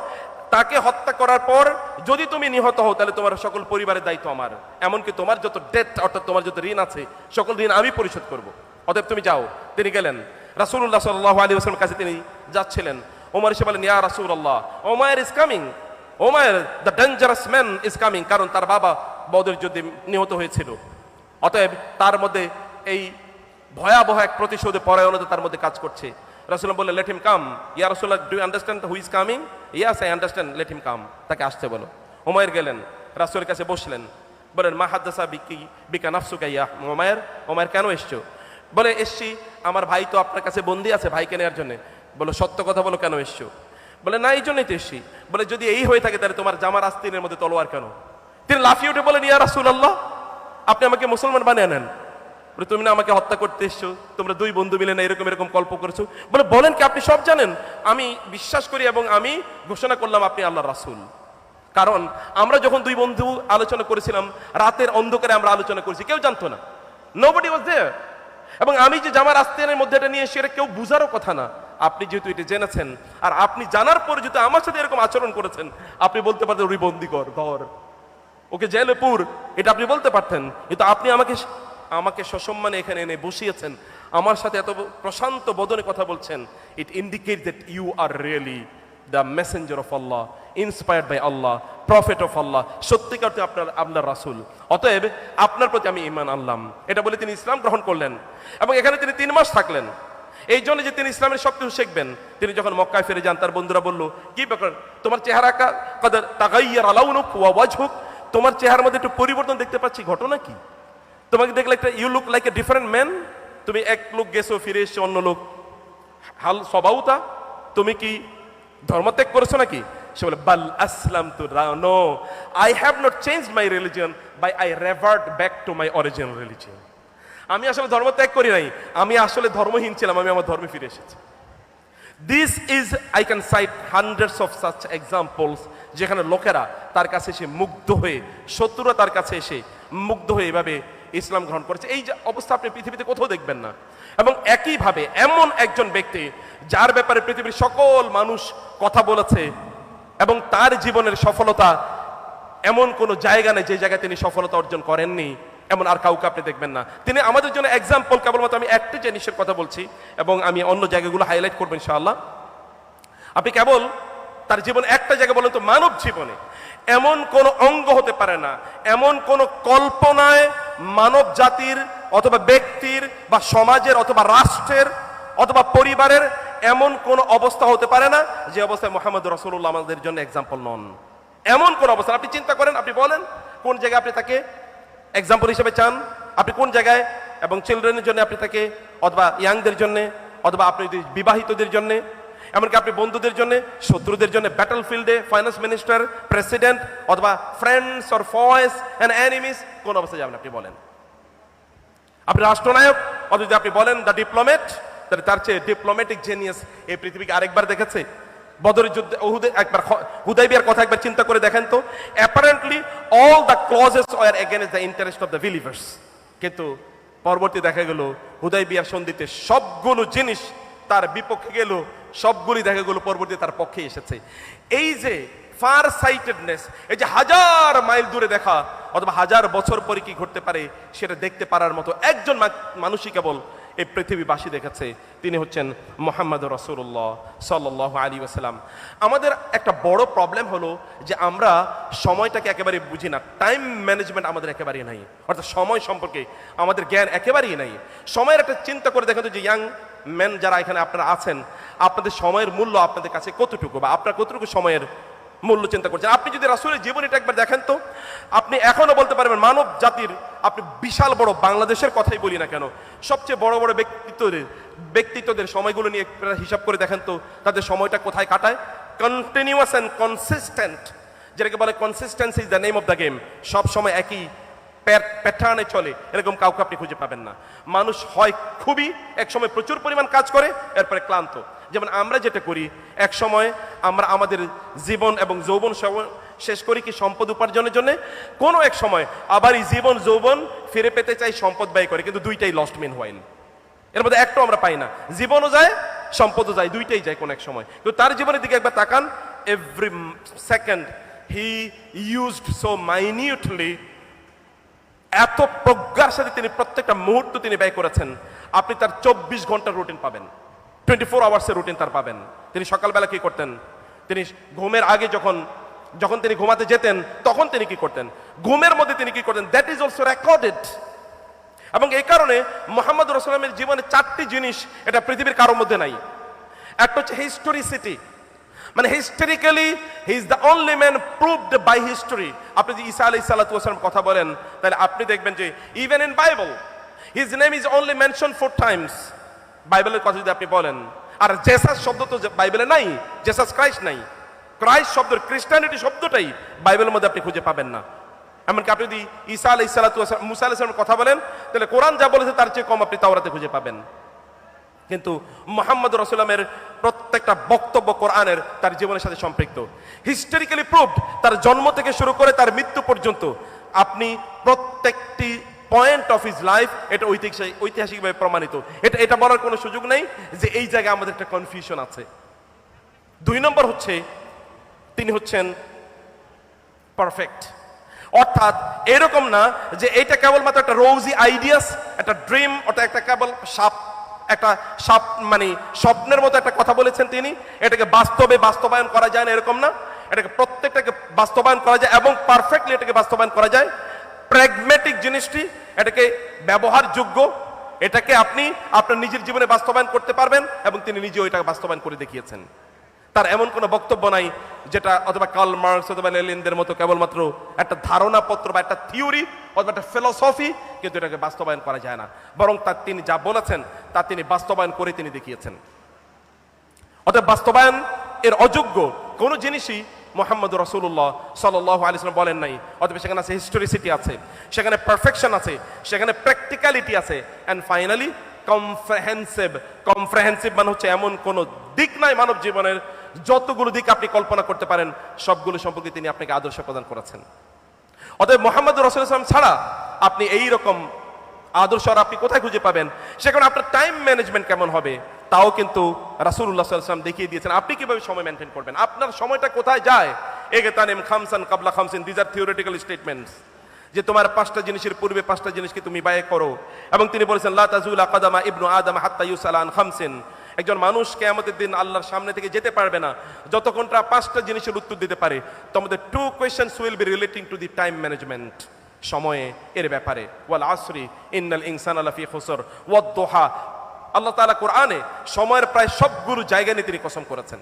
তাকে হত্যা করার পর যদি তুমি নিহত হও তাহলে তোমার সকল পরিবারের দায়িত্ব আমার, এমনকি তোমার যত ডেট অর্থাৎ তোমার যত ঋণ আছে সকল ঋণ আমি পরিশোধ করব, অতএব তুমি যাও। তিনি গেলেন। রাসূলুল্লাহ সাল্লাল্লাহু আলাইহি ওয়াসাল্লামের কাছে তিনি যাচ্ছিলেন। ওমর এসে বলেন ইয়া রাসূলুল্লাহ, Umair is coming, Umair the dangerous man is coming. কারণ তার বাবা বদর যুদ্ধে নিহত হয়েছিল, অতএব তার মধ্যে এই ভয়াবহ এক প্রতিশোধে পরায়ণতা তার মধ্যে কাজ করছে। রাসূলুল্লাহ বললেন লেট হিম কাম। ইয়া রাসূলুল্লাহ, do you understand who is coming? Yes I understand, let him come, তাকে আসতে বলো। উমাইর গেলেন, রাসূলের কাছে বসলেন। বলেন মা হাদাসা বিকা নাফসুকা ইয়া উমাইর, উমাইর কেন এসছো? বলে এসছি আমার ভাই তো আপনার কাছে বন্দি আছে, ভাইকে নেওয়ার জন্য। বলো সত্য কথা বলো, কেন এসছো? বলে না এই জন্যই তো এসছি। বলে যদি এই হয়ে থাকে তাহলে তোমার জামার আস্তিনের মধ্যে তলোয়ার কেন? তিনি লাফিয়ে উঠে বলেন ইয়া রাসূলুল্লাহ, আপনি আমাকে মুসলমান বানিয়ে নেন, বলে তুমি না আমাকে হত্যা করতে এসছো, তোমরা দুই বন্ধু মিলে না এরকম এরকম গল্প করেছো। বলে বলেন কি, আপনি সব জানেন? আমি বিশ্বাস করি এবং আমি ঘোষণা করলাম আপনি আল্লাহর রাসূল। কারণ আমরা যখন দুই বন্ধু আলোচনা করেছিলাম, রাতের অন্ধকারে আমরা আলোচনা করেছি, কেউ জানতো না, নোবডি ওয়াজ দেয়ার। এবং আমি যে জামার আস্তানের মধ্যে এটা নিয়ে এসে এটা কেউ বুঝারও কথা না। আপনি যেহেতু এটা জেনেছেন, আর আপনি জানার পরে যদি আমার সাথে এরকম আচরণ করেছেন, আপনি বলতে পারতেন ওই বন্দি কর, ধর, ওকে জেলে পুর, এটা আপনি বলতে পারতেন। কিন্তু আপনি আমাকে সসম্মানে এখানে এনে বসিয়েছেন, আমার সাথে এত প্রশান্ত বদনে কথা বলছেন। It indicate that you are really the messenger of Allah, inspired by Allah, prophet of Allah, সত্যিকার আপনার রাসূল। অতএব আপনার প্রতি আমি ঈমান আনলাম, এটা বলে তিনি ইসলাম গ্রহণ করলেন। এবং এখানে তিনি 3 মাস থাকলেন। এই জন্য যে তিনি ইসলামের সবকিছু শিখবেন। তিনি যখন মক্কায় ফিরে যান, তার বন্ধুরা বলল, কি ব্যাপার, তোমার চেহারা কাদের তাগাইয়ার লাউনুক ওয়া ওয়াজহুক, তোমার চেহারার মধ্যে একটু পরিবর্তন দেখতে পাচ্ছি, ঘটনা কি? তোমাকে দেখলে একটা you look like a different man. তুমি এক লোক গেছো, ফিরে এসছো অন্য লোক, হাল সবাউতা, তুমি কি ধর্মত্যাগ করেছো নাকি? সে বলে, বাল আসলাম তু, no, I have not change my religion, by I revert back to my original religion. আমি আসলে ধর্ম ত্যাগ করি নাই, আমি আসলে ধর্মহীন ছিলাম, আমি আমার ধর্মে ফিরে এসেছি। This is, I can cite hundreds of such examples, যেখানে লোকেরা তার কাছে এসে মুগ্ধ হয়ে, শত্রুরা তার কাছে এসে মুগ্ধ হয়ে এভাবে ইসলাম গ্রহণ করেছে। এই যে অবস্থা আপনি পৃথিবীতে কোথাও দেখবেন না। এবং একইভাবে এমন একজন ব্যক্তি যার ব্যাপারে পৃথিবীর সকল মানুষ কথা বলেছে এবং তার জীবনের সফলতা এমন কোনো জায়গা নেই যে জায়গায় তিনি সফলতা অর্জন করেননি, এমন আর কাউকে আপনি দেখবেন না। তিনি আমাদের জন্য এক্সাম্পল। কেবলমাত্র আমি একটা জিনিসের কথা বলছি এবং আমি অন্য জায়গাগুলো হাইলাইট করবো ইনশাআল্লাহ। আপনি কেবল তার জীবন একটা জায়গা বলেন তো, মানব জীবনে এমন কোন অঙ্গ হতে পারে না, এমন কোন কল্পনায় মানব জাতির অথবা ব্যক্তির বা সমাজের অথবা রাষ্ট্রের অথবা পরিবারের এমন কোন অবস্থা হতে পারে না যে অবস্থায় মুহাম্মদ রাসূলুল্লাহ আমাদের জন্য এক্সাম্পল নন। এমন কোন অবস্থা আপনি চিন্তা করেন, আপনি বলেন কোন জায়গায় আপনি তাকে এক্সাম্পল হিসেবে চান, আপনি কোন জায়গায়, এবং চিলড্রেনের জন্য আপনি তাকে, অথবা ইয়াংদের জন্য, অথবা আপনি যদি বিবাহিতদের জন্য, এমনকি আপনি বন্ধুদের জন্য, শত্রুদের জন্য, ব্যাটল ফিল্ডে ফাইন্যান্স মিনিস্টার, প্রেসিডেন্ট, অথবা friends or Foy's and enemies, কোন অবস্থায় যাবেন আপনি বলেন? আপনি রাষ্ট্রনায়ক, অথবা যদি আপনি বলেন দ্য ডিপ্লোমেট, তাহলে তার চেয়ে ডিপ্লোম্যাটিক জেনিয়াস এই পৃথিবীকে আরেকবার দেখেছে? বদরের যুদ্ধে, একবার হুদাইবিয়ার কথা একবার চিন্তা করে দেখেন তো। Apparently all the clauses were against the interest of the believers, কিন্তু পরবর্তী দেখা গেল হুদাইবিয়ার সন্ধিতে সবগুলো জিনিস তার বিপক্ষে গেল, সবগুলি দেখা গেল পরবর্তী তার পক্ষে এসেছে। এই যে ফার সাইটেডনেস, এই যে হাজার মাইল দূরে দেখা অথবা হাজার বছর পরে কি ঘটতে পারে সেটা দেখতে পারার মতো একজন মানুষই কেবল এই পৃথিবীবাসী দেখেছে, তিনি হচ্ছেন মুহাম্মদ রাসূলুল্লাহ সাল্লাল্লাহু আলাইহি ওয়াসাল্লাম। আমাদের একটা বড় প্রবলেম হলো যে আমরা সময়টাকে একেবারে বুঝি না, টাইম ম্যানেজমেন্ট আমাদের একেবারেই নাই, অর্থাৎ সময় সম্পর্কে আমাদের জ্ঞান একেবারেই নাই। সময়ের একটা চিন্তা করে দেখেন তো, যে ইয়াং মেন যারা এখানে আপনারা আছেন, আপনাদের সময়ের মূল্য আপনাদের কাছে কতটুকু, বা আপনার কতটুকু সময়ের মূল্য চিন্তা করছেন? আপনি যদি রাসূলের জীবনীটা একবার দেখেন তো, আপনি এখনো বলতে পারবেন মানব জাতির, আপনি বিশাল বড় বাংলাদেশের কথাই বলি না কেন, সবচেয়ে বড় বড় ব্যক্তিত্বদের সময়গুলো নিয়ে হিসাব করে দেখেন তো, তাদের সময়টা কোথায় কাটায়? কন্টিনিউয়াস অ্যান্ড কনসিস্টেন্ট, যেটাকে বলে consistency is the name of the game. সব সময় একই প্যাটার্নে চলে, এরকম কাউকে আপনি খুঁজে পাবেন না। মানুষ হয় খুবই এক সময় প্রচুর পরিমাণ কাজ করে, এরপরে ক্লান্ত। যেমন আমরা যেটা করি, এক সময় আমরা আমাদের জীবন এবং যৌবন শেষ করি কি সম্পদ উপার্জনের জন্য, কোনো এক সময় আবার এই জীবন যৌবন ফিরে পেতে চাই, সম্পদ ব্যয় করে, কিন্তু দুইটাই লস্ট মিন হোয়াইল, এর মধ্যে একটাও আমরা পাই না। জীবনও যায়, সম্পদও যায়, দুইটাই যায় কোন এক সময়। কিন্তু তার জীবনের দিকে একবার তাকান, every second he used so minutely, এত প্রজ্ঞার সাথে তিনি প্রত্যেকটা মুহূর্ত তিনি ব্যয় করেছেন। আপনি তার 24 ঘন্টার রুটিন পাবেন, 24 আওয়ার্সের রুটিন তার পাবেন। তিনি সকালবেলা কি করতেন, তিনি ঘুমের আগে যখন তিনি ঘুমাতে যেতেন তখন তিনি কি করতেন, ঘুমের মধ্যে তিনি কি করতেন, দ্যাট ইজ অলসো রেকর্ডেড। এবং এই কারণে মুহাম্মদ রাসূলের জীবনে 4টি জিনিস এটা পৃথিবীর কারোর মধ্যে নাই। একটা হচ্ছে হিস্টোরিসিটি, মানে historically he is the only man proved by history. আপনি যদি ঈসা আলাইহিস সালাতু ওয়াস সালাম কথা বলেন, তাহলে আপনি দেখবেন যে even in Bible his name is only mention 4 Times. বাইবেলের কথা যদি আপনি বলেন, আর জেসাস শব্দ তো বাইবেলে নাই, জেসাস ক্রাইস্ট নাই। ক্রাইস্ট শব্দ, খ্রিস্টানিটি শব্দটাই বাইবেলের মধ্যে আপনি খুঁজে পাবেন না। এমনকি আপনি যদি ঈসা আলাইহিস সালাতু ওয়াস সালাম, মুসা আলাইহিস সালামের কথা বলেন, তাহলে কোরআন যা বলেছে তার চেয়ে কম আপনি তাওরাতে খুঁজে পাবেন। কিন্তু মুহাম্মদ রাসূলের প্রত্যেকটা বক্তব্য কোরআনের তার জীবনের সাথে সম্পৃক্ত, হিস্টোরিক্যালি প্রুভড। তার জন্ম থেকে শুরু করে তার মৃত্যু পর্যন্ত আপনি প্রত্যেকটি পয়েন্ট অফ হিজ লাইফ এটা ঐতিহাসিকভাবে প্রমাণিত। এটা বলার কোনো সুযোগ নেই যে এই জায়গায় আমাদের একটা কনফিউশন আছে। 2 নম্বর হচ্ছে তিনি হচ্ছেন পারফেক্ট, অর্থাৎ এরকম না যে এটা কেবলমাত্র একটা রোজি আইডিয়াস, একটা ড্রিম, ওটা একটা কেবল একটা মানে স্বপ্নের মতো একটা কথা বলেছেন তিনি, এটাকে বাস্তবায়ন করা যায় না এরকম না, এটাকে প্রত্যেকটাকে বাস্তবায়ন করা যায় এবং পারফেক্টলি এটাকে বাস্তবায়ন করা যায়। প্র্যাগম্যাটিক জিনিসটি, এটাকে ব্যবহারযোগ্য, এটাকে আপনি আপনার নিজের জীবনে বাস্তবায়ন করতে পারবেন এবং তিনি নিজেও এটাকে বাস্তবায়ন করে দেখিয়েছেন। তার এমন কোনো বক্তব্য নাই যেটা অথবা কার্ল মার্কস অথবা লেনিনদের মতো কেবলমাত্র একটা ধারণাপত্র বা একটা থিওরি অথবা একটা ফিলসফি, কিন্তু এটাকে বাস্তবায়ন করা যায় না, বরং তার তিনি যা বলেছেন তা তিনি বাস্তবায়ন করে তিনি দেখিয়েছেন। অতএব বাস্তবায়ন এর অযোগ্য কোনো জিনিসই মুহাম্মদ রাসূলুল্লাহ সাল্লাল্লাহু আলাইহি ওয়াসাল্লাম বলেন নাই। অতএব সেখানে আছে হিস্টোরিসিটি আছে, সেখানে পারফেকশন আছে, সেখানে প্র্যাকটিক্যালিটি আছে, এন্ড ফাইনালি কমপ্রেহেন্সিভ মানে হচ্ছে এমন কোন দিক নাই মানব জীবনের, যতগুলো দিক আপনি কল্পনা করতে পারেন সবগুলো সম্পর্কে তিনি আপনাকে আদর্শ প্রদান করেছেন। অতএব মুহাম্মদ রাসূলুল্লাহ সাল্লাল্লাহু আলাইহি ওয়াসাল্লাম ছাড়া আপনি এই রকম আদর্শ আর আপনি কোথায় খুঁজে পাবেন? সেখানে আপনার টাইম ম্যানেজমেন্ট কেমন হবে তাও কিন্তু রাসূলুল্লাহ সাল্লাল্লাহু আলাইহি ওয়াসাল্লাম দেখিয়ে দিয়েছেন। আপনি কিভাবে সময় মেনটেন করবেন, আপনার সময়টা কোথায় যায়। ইগতানিম খামসান কাবলা খামসিন, দিস আর থিওরিটিক্যাল স্টেটমেন্টস, যে তোমার 5টা জিনিসের পূর্বে 5টা জিনিসকে তুমি ব্যয় করো। এবং তিনি বলেছেন লা তাজুলা কাদামা ইবনু আদম হাত্তা ইউসালা আন খামসিন, একজন মানুষ কিয়ামতের দিন আল্লাহর সামনে থেকে যেতে পারবে না যতক্ষণ তারা 5টা জিনিসের উত্তর দিতে পারে। তোমাদের 2 questions will be relating to the time management, সময়ে এর ব্যাপারে। ওয়াল আসরি ইন্নাল ইনসানা লাফি খুসর ওয়াদ দুহা, আল্লাহ তাআলা কোরআনে সময়ের প্রায় সবগুলো জায়গা নিয়ে তিনি কসম করেছেন।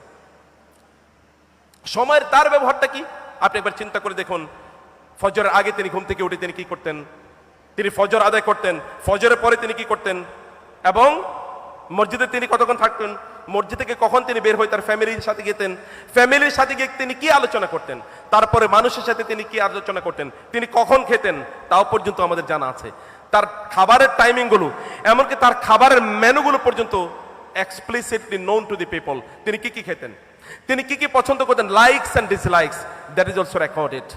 সময়ের তার ব্যবহারটা কি আপনি একবার চিন্তা করে দেখুন। ফজরের আগে তিনি ঘুম থেকে উঠে তিনি কি করতেন? তিনি ফজর আদায় করতেন। ফজরের পরে তিনি কি করতেন? এবং মসজিদে তিনি কতক্ষণ থাকতেন? মসজিদ থেকে কখন তিনি বের হয়ে তার ফ্যামিলির সাথে যেতেন? ফ্যামিলির সাথে গিয়ে তিনি কি আলোচনা করতেন? তারপরে মানুষের সাথে তিনি কি আলোচনা করতেন? তিনি কখন খেতেন তাও পর্যন্ত আমাদের জানা আছে। তার খাবারের টাইমিংগুলো, এমনকি তার খাবারের মেনুগুলো পর্যন্ত explicitly known to the people. তিনি কি কি খেতেন, তিনি কি কি পছন্দ করতেন, likes and dislikes, that is also recorded.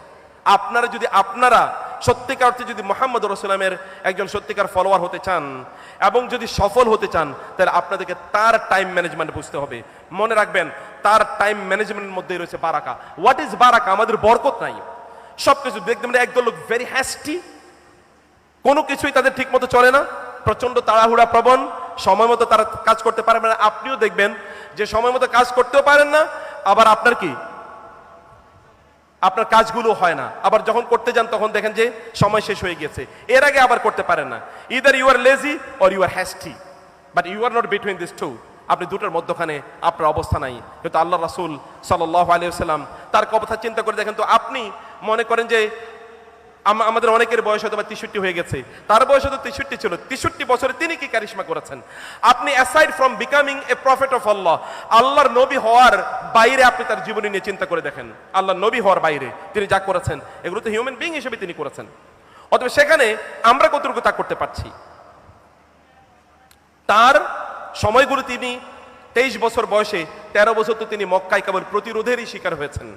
আপনারা সত্যিকার অর্থে যদি মুহাম্মদ রাসূলের একজন সত্যিকার ফলোয়ার হতে চান এবং যদি সফল হতে চান, তাহলে আপনাদেরকে তার টাইম ম্যানেজমেন্ট বুঝতে হবে। মনে রাখবেন, তার টাইম ম্যানেজমেন্টের মধ্যেই রয়েছে বারাকা। হোয়াট ইজ বারাকা? আমাদের বরকত নাই। সবকিছু দেখবেন একদল লোক ভেরি হ্যাস্টি, কোনো কিছুই তাদের ঠিক মতো চলে না, প্রচন্ড তাড়াহুড়া প্রবণ, সময় মতো তারা কাজ করতে পারবে না। আপনিও দেখবেন যে সময় মতো কাজ করতেও পারেন না, আবার আপনার কাজগুলো হয় না, আবার যখন করতে যান তখন দেখেন যে সময় শেষ হয়ে গেছে, এর আগে আবার করতে পারেন না। Either you are lazy or you are hasty, but you are not between this two. আপনি দুটোর মধ্যখানে আপনার অবস্থা নাই। কিন্তু আল্লাহ রাসূল সাল্লাল্লাহু আলাইহি ওয়াসাল্লাম তার কথা চিন্তা করে দেখেন তো, আপনি মনে করেন যে আমাদের অনেকের বয়স হয়তো 63 হয়ে গেছে, তার বয়স হয়তো 63 ছিল। 63 বছরে তিনি কি কারিশমা করেছেন। আপনি aside from becoming a prophet of Allah, আল্লাহর নবী হওয়ার বাইরে আপনি তার জীবনী নিয়ে চিন্তা করে দেখেন। আল্লাহর নবী হওয়ার বাইরে তিনি যা করেছেন এগুলো তো হিউম্যান বিইং হিসেবে তিনি করেছেন। অতএব সেখানে আমরা কতটুকু তা করতে পারছি? তার সময়গুলো তিনি 23 বছর বয়সে 13 বছর তো তিনি মক্কায় কেবল প্রতিরোধেরই শিকার হয়েছেন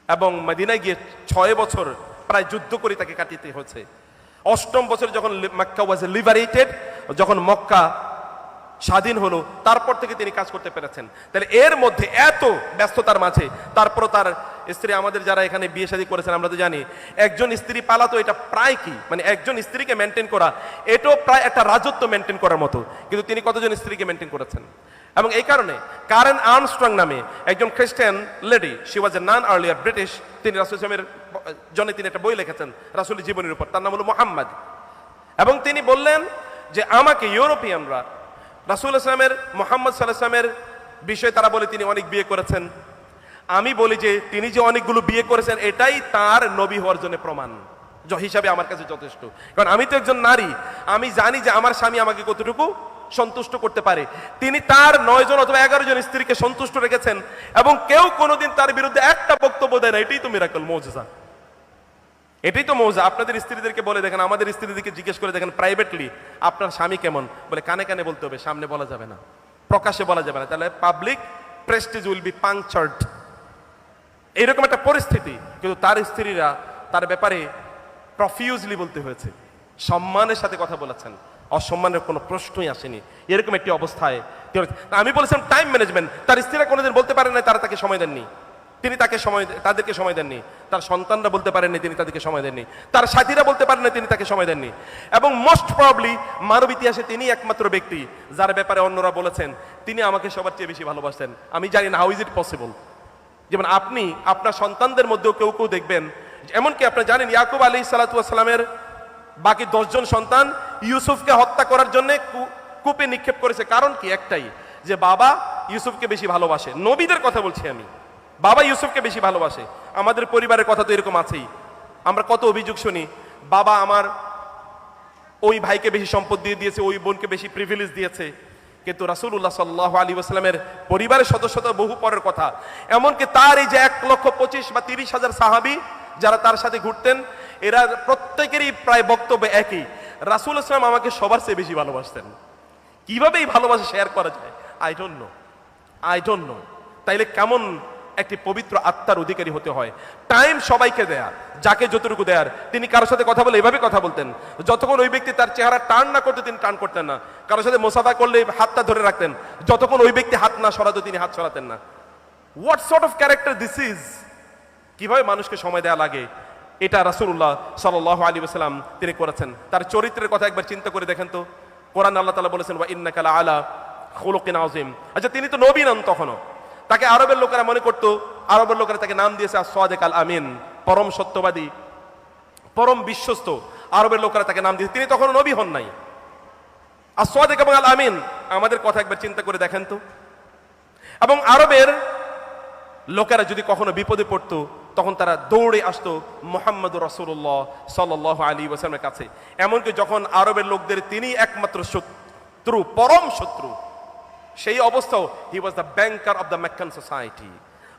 এবং মদিনায় গিয়ে 6 বছর প্রায় যুদ্ধ করে তাকে কাটিতে হয়েছে। 8ম বছর যখন মক্কা ওয়াজ লিবারেটেড, যখন মক্কা স্বাধীন হলো, তারপর থেকে তিনি কাজ করতে পেরেছেন। তাহলে এর মধ্যে এত ব্যস্ততার মাঝে তারপর তার স্ত্রী, আমাদের যারা এখানে বিয়ে শাদী করেছেন আমরা তো জানি, একজন স্ত্রী পালা তো এটা প্রায় কি, মানে একজন স্ত্রীকে মেনটেন করা এটাও প্রায় একটা রাজত্ব মেনটেন করার মতো। কিন্তু তিনি কতজন স্ত্রীকে মেনটেন করেছেন। এবং এই কারণে কারেন আর্মস্ট্রং নামে একজন খ্রিস্টান lady, she was a nun earlier British, তিনি রাসূল সাল্লাল্লাহু আলাইহি ওয়াসাল্লামের জন্য তিনি একটা বই লিখেছেন রাসূলের জীবনের উপর, তার নাম হলো মুহাম্মদ। এবং তিনি বললেন যে আমাকে ইউরোপিয়ানরা রাসূল সাল্লাল্লাহু আলাইহি ওয়াসাল্লামের, মুহাম্মদ সাল্লাল্লাহু আলাইহি ওয়াসাল্লামের বিষয়ে তারা বলে তিনি অনেক বিয়ে করেছেন। আমি বলি যে তিনি যে অনেকগুলো বিয়ে করেছেন এটাই তার নবী হওয়ার জন্য প্রমাণ হিসাবে আমার কাছে যথেষ্ট। কারণ আমি তো একজন নারী, আমি জানি যে আমার স্বামী আমাকে কতটুকু সন্তুষ্ট করতে পারে। তিনি তার 9 জন অথবা 11 জন স্ত্রীকে সন্তুষ্ট রেখেছেন এবং কেউ কোনোদিন তার বিরুদ্ধে একটা বক্তব্য দেয় না। এটাই তো মিরাকল, মুজিজা। এটাই তো মৌজা। আপনাদের স্ত্রীদেরকে বলে দেখেন, আমাদের স্ত্রীদেরকে জিজ্ঞেস করে দেখেন প্রাইভেটলি আপনার স্বামী কেমন, বলে কানে কানে বলতে হবে, সামনে বলা যাবে না, প্রকাশ্যে বলা যাবে না, তাহলে public Prestige will be punctured. এইরকম একটা পরিস্থিতি। কিন্তু তার স্ত্রীরা তার ব্যাপারে প্রফিউজলি বলতে হয়েছে, সম্মানের সাথে কথা বলেছেন, অসম্মানের কোনো প্রশ্নই আসেনি। এরকম একটি অবস্থায় আমি বলেছিলাম টাইম ম্যানেজমেন্ট। তার স্ত্রীরা কোনোদিন বলতে পারেন না তারা তাকে সময় দেননি, তিনি তাদেরকে সময় দেননি। তার সন্তানরা বলতে পারেননি, তিনি তাদেরকে সময় দেননি। তার সাথীরা বলতে পারেন না, তিনি তাকে সময় দেননি। এবং মোস্ট প্রবাবলি মানব ইতিহাসে তিনি একমাত্র ব্যক্তি যার ব্যাপারে অন্যরা বলেছেন তিনি আমাকে সবার চেয়ে বেশি ভালোবাসেন। আমি জানি না হাউ ইজ ইট পসিবল। যেমন আপনি আপনার সন্তানদের মধ্যেও কেউ কেউ দেখবেন, এমনকি আপনি জানেন ইয়াকুব আলাইহিস সালাতু ওয়াস সালামের বাকি 10 জন সন্তান ইউসুফকে হত্যা করার জন্য কূপে নিক্ষেপ করেছে। কারণ কি? একটাই, যে বাবা ইউসুফকে বেশি ভালোবাসে। নবীদের কথা বলছি আমি, বাবা ইউসুফকে বেশি ভালোবাসে। আমাদের পরিবারের কথা তো এরকম আছেই। আমরা কত অভিযোগ শুনি, বাবা আমার ওই ভাইকে বেশি সম্পদ দিয়ে দিয়েছে, ওই বোনকে বেশি প্রিভিলেজ দিয়েছে। কিন্তু রাসূলুল্লাহ সাল্লাল্লাহু আলাইহি ওয়াসাল্লামের পরিবারের সদস্যতা বহু পরের কথা। এমনকি তার এই যে 1,25,000 বা 30,000 সাহাবী যারা তার সাথে ঘুরতেন, এরা প্রত্যেকেরই প্রায় বক্তব্য একই, রাসূল ইসলাম আমাকে সবার চেয়ে বেশি ভালোবাসতেন। কিভাবে এই ভালোবাসা শেয়ার করা যায়? I don't know. তাইলে কেমন একটি পবিত্র আত্মার অধিকারী হতে হয়? টাইম সবাইকে দেয়া, যাকে যতটুকু দেয়ার। তিনি কারোর সাথে কথা বলে এভাবে কথা বলতেন, যতক্ষণ ওই ব্যক্তি তার চেহারা টার্ন না করতে তিনি টার্ন করতেন না। কারোর সাথে মোসাফা করলে হাতটা ধরে রাখতেন, যতক্ষণ ওই ব্যক্তি হাত না সরাতো তিনি হাত সরাতেন না। What sort of character this is? কিভাবে মানুষকে সময় দেয়া লাগে, এটা রাসূলুল্লাহ সাল্লাল্লাহু আলাইহি ওয়াসাল্লাম তিনি করেছেন। তার চরিত্রের কথা একবার চিন্তা করে দেখেন তো। কোরআন আল্লাহ তাআলা বলেছেন ওয়া ইন্নাকা লাআলা খুলুকিন আযীম। আচ্ছা, তিনি তো নবী নন তখনও। তাকে আরবের লোকেরা মনে করতো, আরবের লোকেরা তাকে নাম দিয়েছে আস-সাদিক আল আমিন, পরম সত্যবাদী, পরম বিশ্বস্ত। আরবের লোকেরা তাকে নাম দিয়েছে, তিনি তখন নবী হন নাই। আস-সাদিক এবং আল আমিন, আমাদের কথা একবার চিন্তা করে দেখেন তো। এবং আরবের লোকেরা যদি কখনো বিপদে পড়তো, তখন তারা দৌড়ে আসতো মুহাম্মদুর রাসূলুল্লাহ সাল্লাল্লাহু আলাইহি ওয়াসাল্লামের কাছে। এমনকি যখন আরবের লোকদের তিনি একমাত্র শত্রু, পরম শত্রু, সেই অবস্থাও he was the banker of the Meccan society.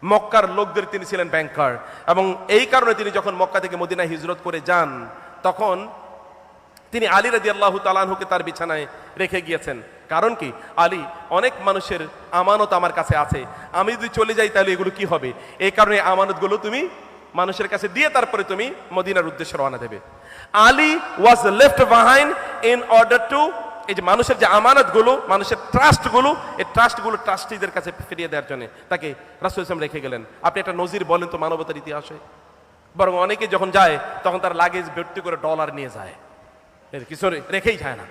মক্কার লোকদের তিনি ছিলেন ব্যাংকার। এবং এই কারণে তিনি যখন মক্কা থেকে মদিনায় হিজরত করে যান, তখন তিনি আলী রাদিয়াল্লাহু তাআলা আনহুকে তার বিছানায় রেখে গিয়েছেন। কারণ কি? আলী, অনেক মানুষের আমানত আমার কাছে আছে, আমি যদি চলে যাই তাহলে এগুলো কি হবে? এই কারণে আমানতগুলো তুমি মানুষের কাছে দিয়ে তারপরে তুমি মদিনার উদ্দেশ্যে রওনা দেবে। Ali was left behind in order two, এই যে মানুষের যে আমানতগুলো, মানুষের ট্রাস্টগুলো, এই ট্রাস্টগুলো ট্রাস্টিদের কাছে ফিরিয়ে দেওয়ার জন্য তাকে রাসূল সাল্লাল্লাহু আলাইহি ওয়াসাল্লাম রেখে গেলেন। আপনি একটা নজির বলেন তো মানবতার ইতিহাসে? বরং অনেকে যখন যায় তখন তার লাগেজ ভর্তি করে ডলার নিয়ে যায়, কিছু রেখেই যায় না।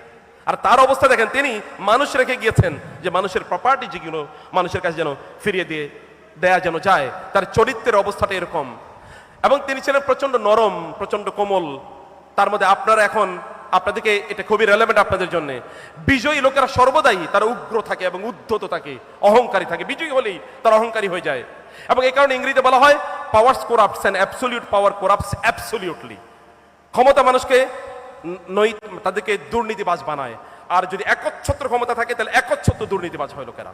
আর তার অবস্থা দেখেন, তিনি মানুষ রেখে গিয়েছেন যে মানুষের প্রপার্টি যেগুলো মানুষের কাছে যেন ফিরিয়ে দিয়ে দেয়া যেন যায়। তার চরিত্রের অবস্থাটা এরকম। এবং তিনি ছিলেন প্রচন্ড নরম, প্রচন্ড কোমল। তার মধ্যে আপনারা এখন, আপনাদেরকে এটা খুবই রেলেভেন্ট আপনাদের জন্য, বিজয়ী লোকেরা সর্বদাই তারা উগ্র থাকে এবং উদ্ধত থাকে, অহংকারী থাকে। বিজয়ী হলেই তারা অহংকারী হয়ে যায়। এবং এই কারণে ইংরেজিতে বলা হয় powers corrupts and absolute power corrupts absolutely. ক্ষমতা মানুষকে তাদেরকে দুর্নীতিবাজ বানায়, আর যদি একচ্ছত্র ক্ষমতা থাকে তাহলে একচ্ছত্র দুর্নীতিবাজ হয় লোকেরা।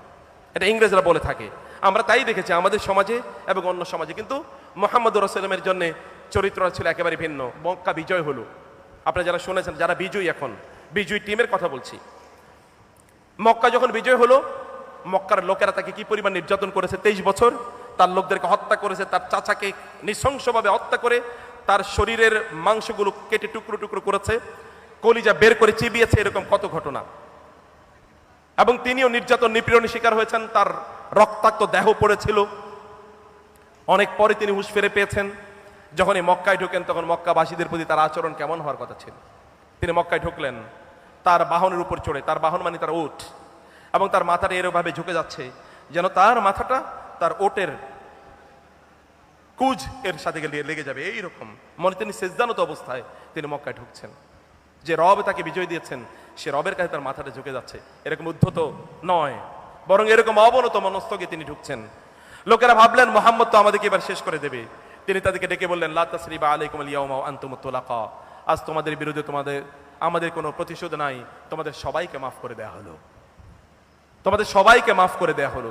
এটা ইংরেজরা বলে থাকে। আমরা তাই দেখেছি আমাদের সমাজে এবং অন্য সমাজে। কিন্তু মুহাম্মদুর রাসূলের জন্য চরিত্র ছিল একেবারে ভিন্ন। মক্কা বিজয় হলো, আপনারা যারা শুনেছেন, যারা বিজয়ী, এখন বিজয়ী টিমের কথা বলছি। মক্কা যখন বিজয় হলো, মক্কার লোকেরা তাকে কি পরিমাণ নির্যাতন করেছে। 23 বছর তার লোকদেরকে হত্যা করেছে, তার চাচাকে নৃশংসভাবে হত্যা করে তার শরীরের মাংসগুলো কেটে টুকরো টুকরো করেছে, কলিজা বের করে চিবিয়েছে, এরকম কত ঘটনা। এবং তিনিও নির্যাতন নিপীড়নের শিকার হয়েছেন, তার রক্তাক্ত দেহ পড়েছিল। অনেক পরে তিনি হুঁশ ফিরে পেয়েছেন। যখন এই মক্কায় ঢোকেন তখন মক্কাবাসীদের প্রতি তার আচরণ কেমন হওয়ার কথা ছিল। তিনি মক্কায় ঢুকলেন, তার বাহনের উপর চড়ে, তার বাহন মানে তার উট, এবং তার মাথাটা এরভাবে ঝুঁকে যাচ্ছে যেন তার মাথাটা তার ওটের কুজ এর সাথে লেগে যাবে। এইরকম মনে তিনি সেজদানত অবস্থায় তিনি মক্কায় ঢুকছেন। যে রব তাকে বিজয় দিয়েছেন, সে রবের কাছে তার মাথাটা ঝুঁকে যাচ্ছে। এরকম উদ্ধত নয়, বরং এরকম অবনত মনস্তকে তিনি ঢুকছেন। লোকেরা ভাবলেন মুহাম্মদ তো আমাদেরকে এবার শেষ করে দেবে। তিনি তাদেরকে ডেকে বললেন, লা তাসরিবা আলাইকুমুল ইয়াওমা ওয়া আনতুমুত তুলাকা, আজ তোমাদের বিরুদ্ধে আমাদের কোনো প্রতিশোধ নাই, তোমাদের সবাইকে মাফ করে দেয়া হলো, তোমাদের সবাইকে মাফ করে দেয়া হলো।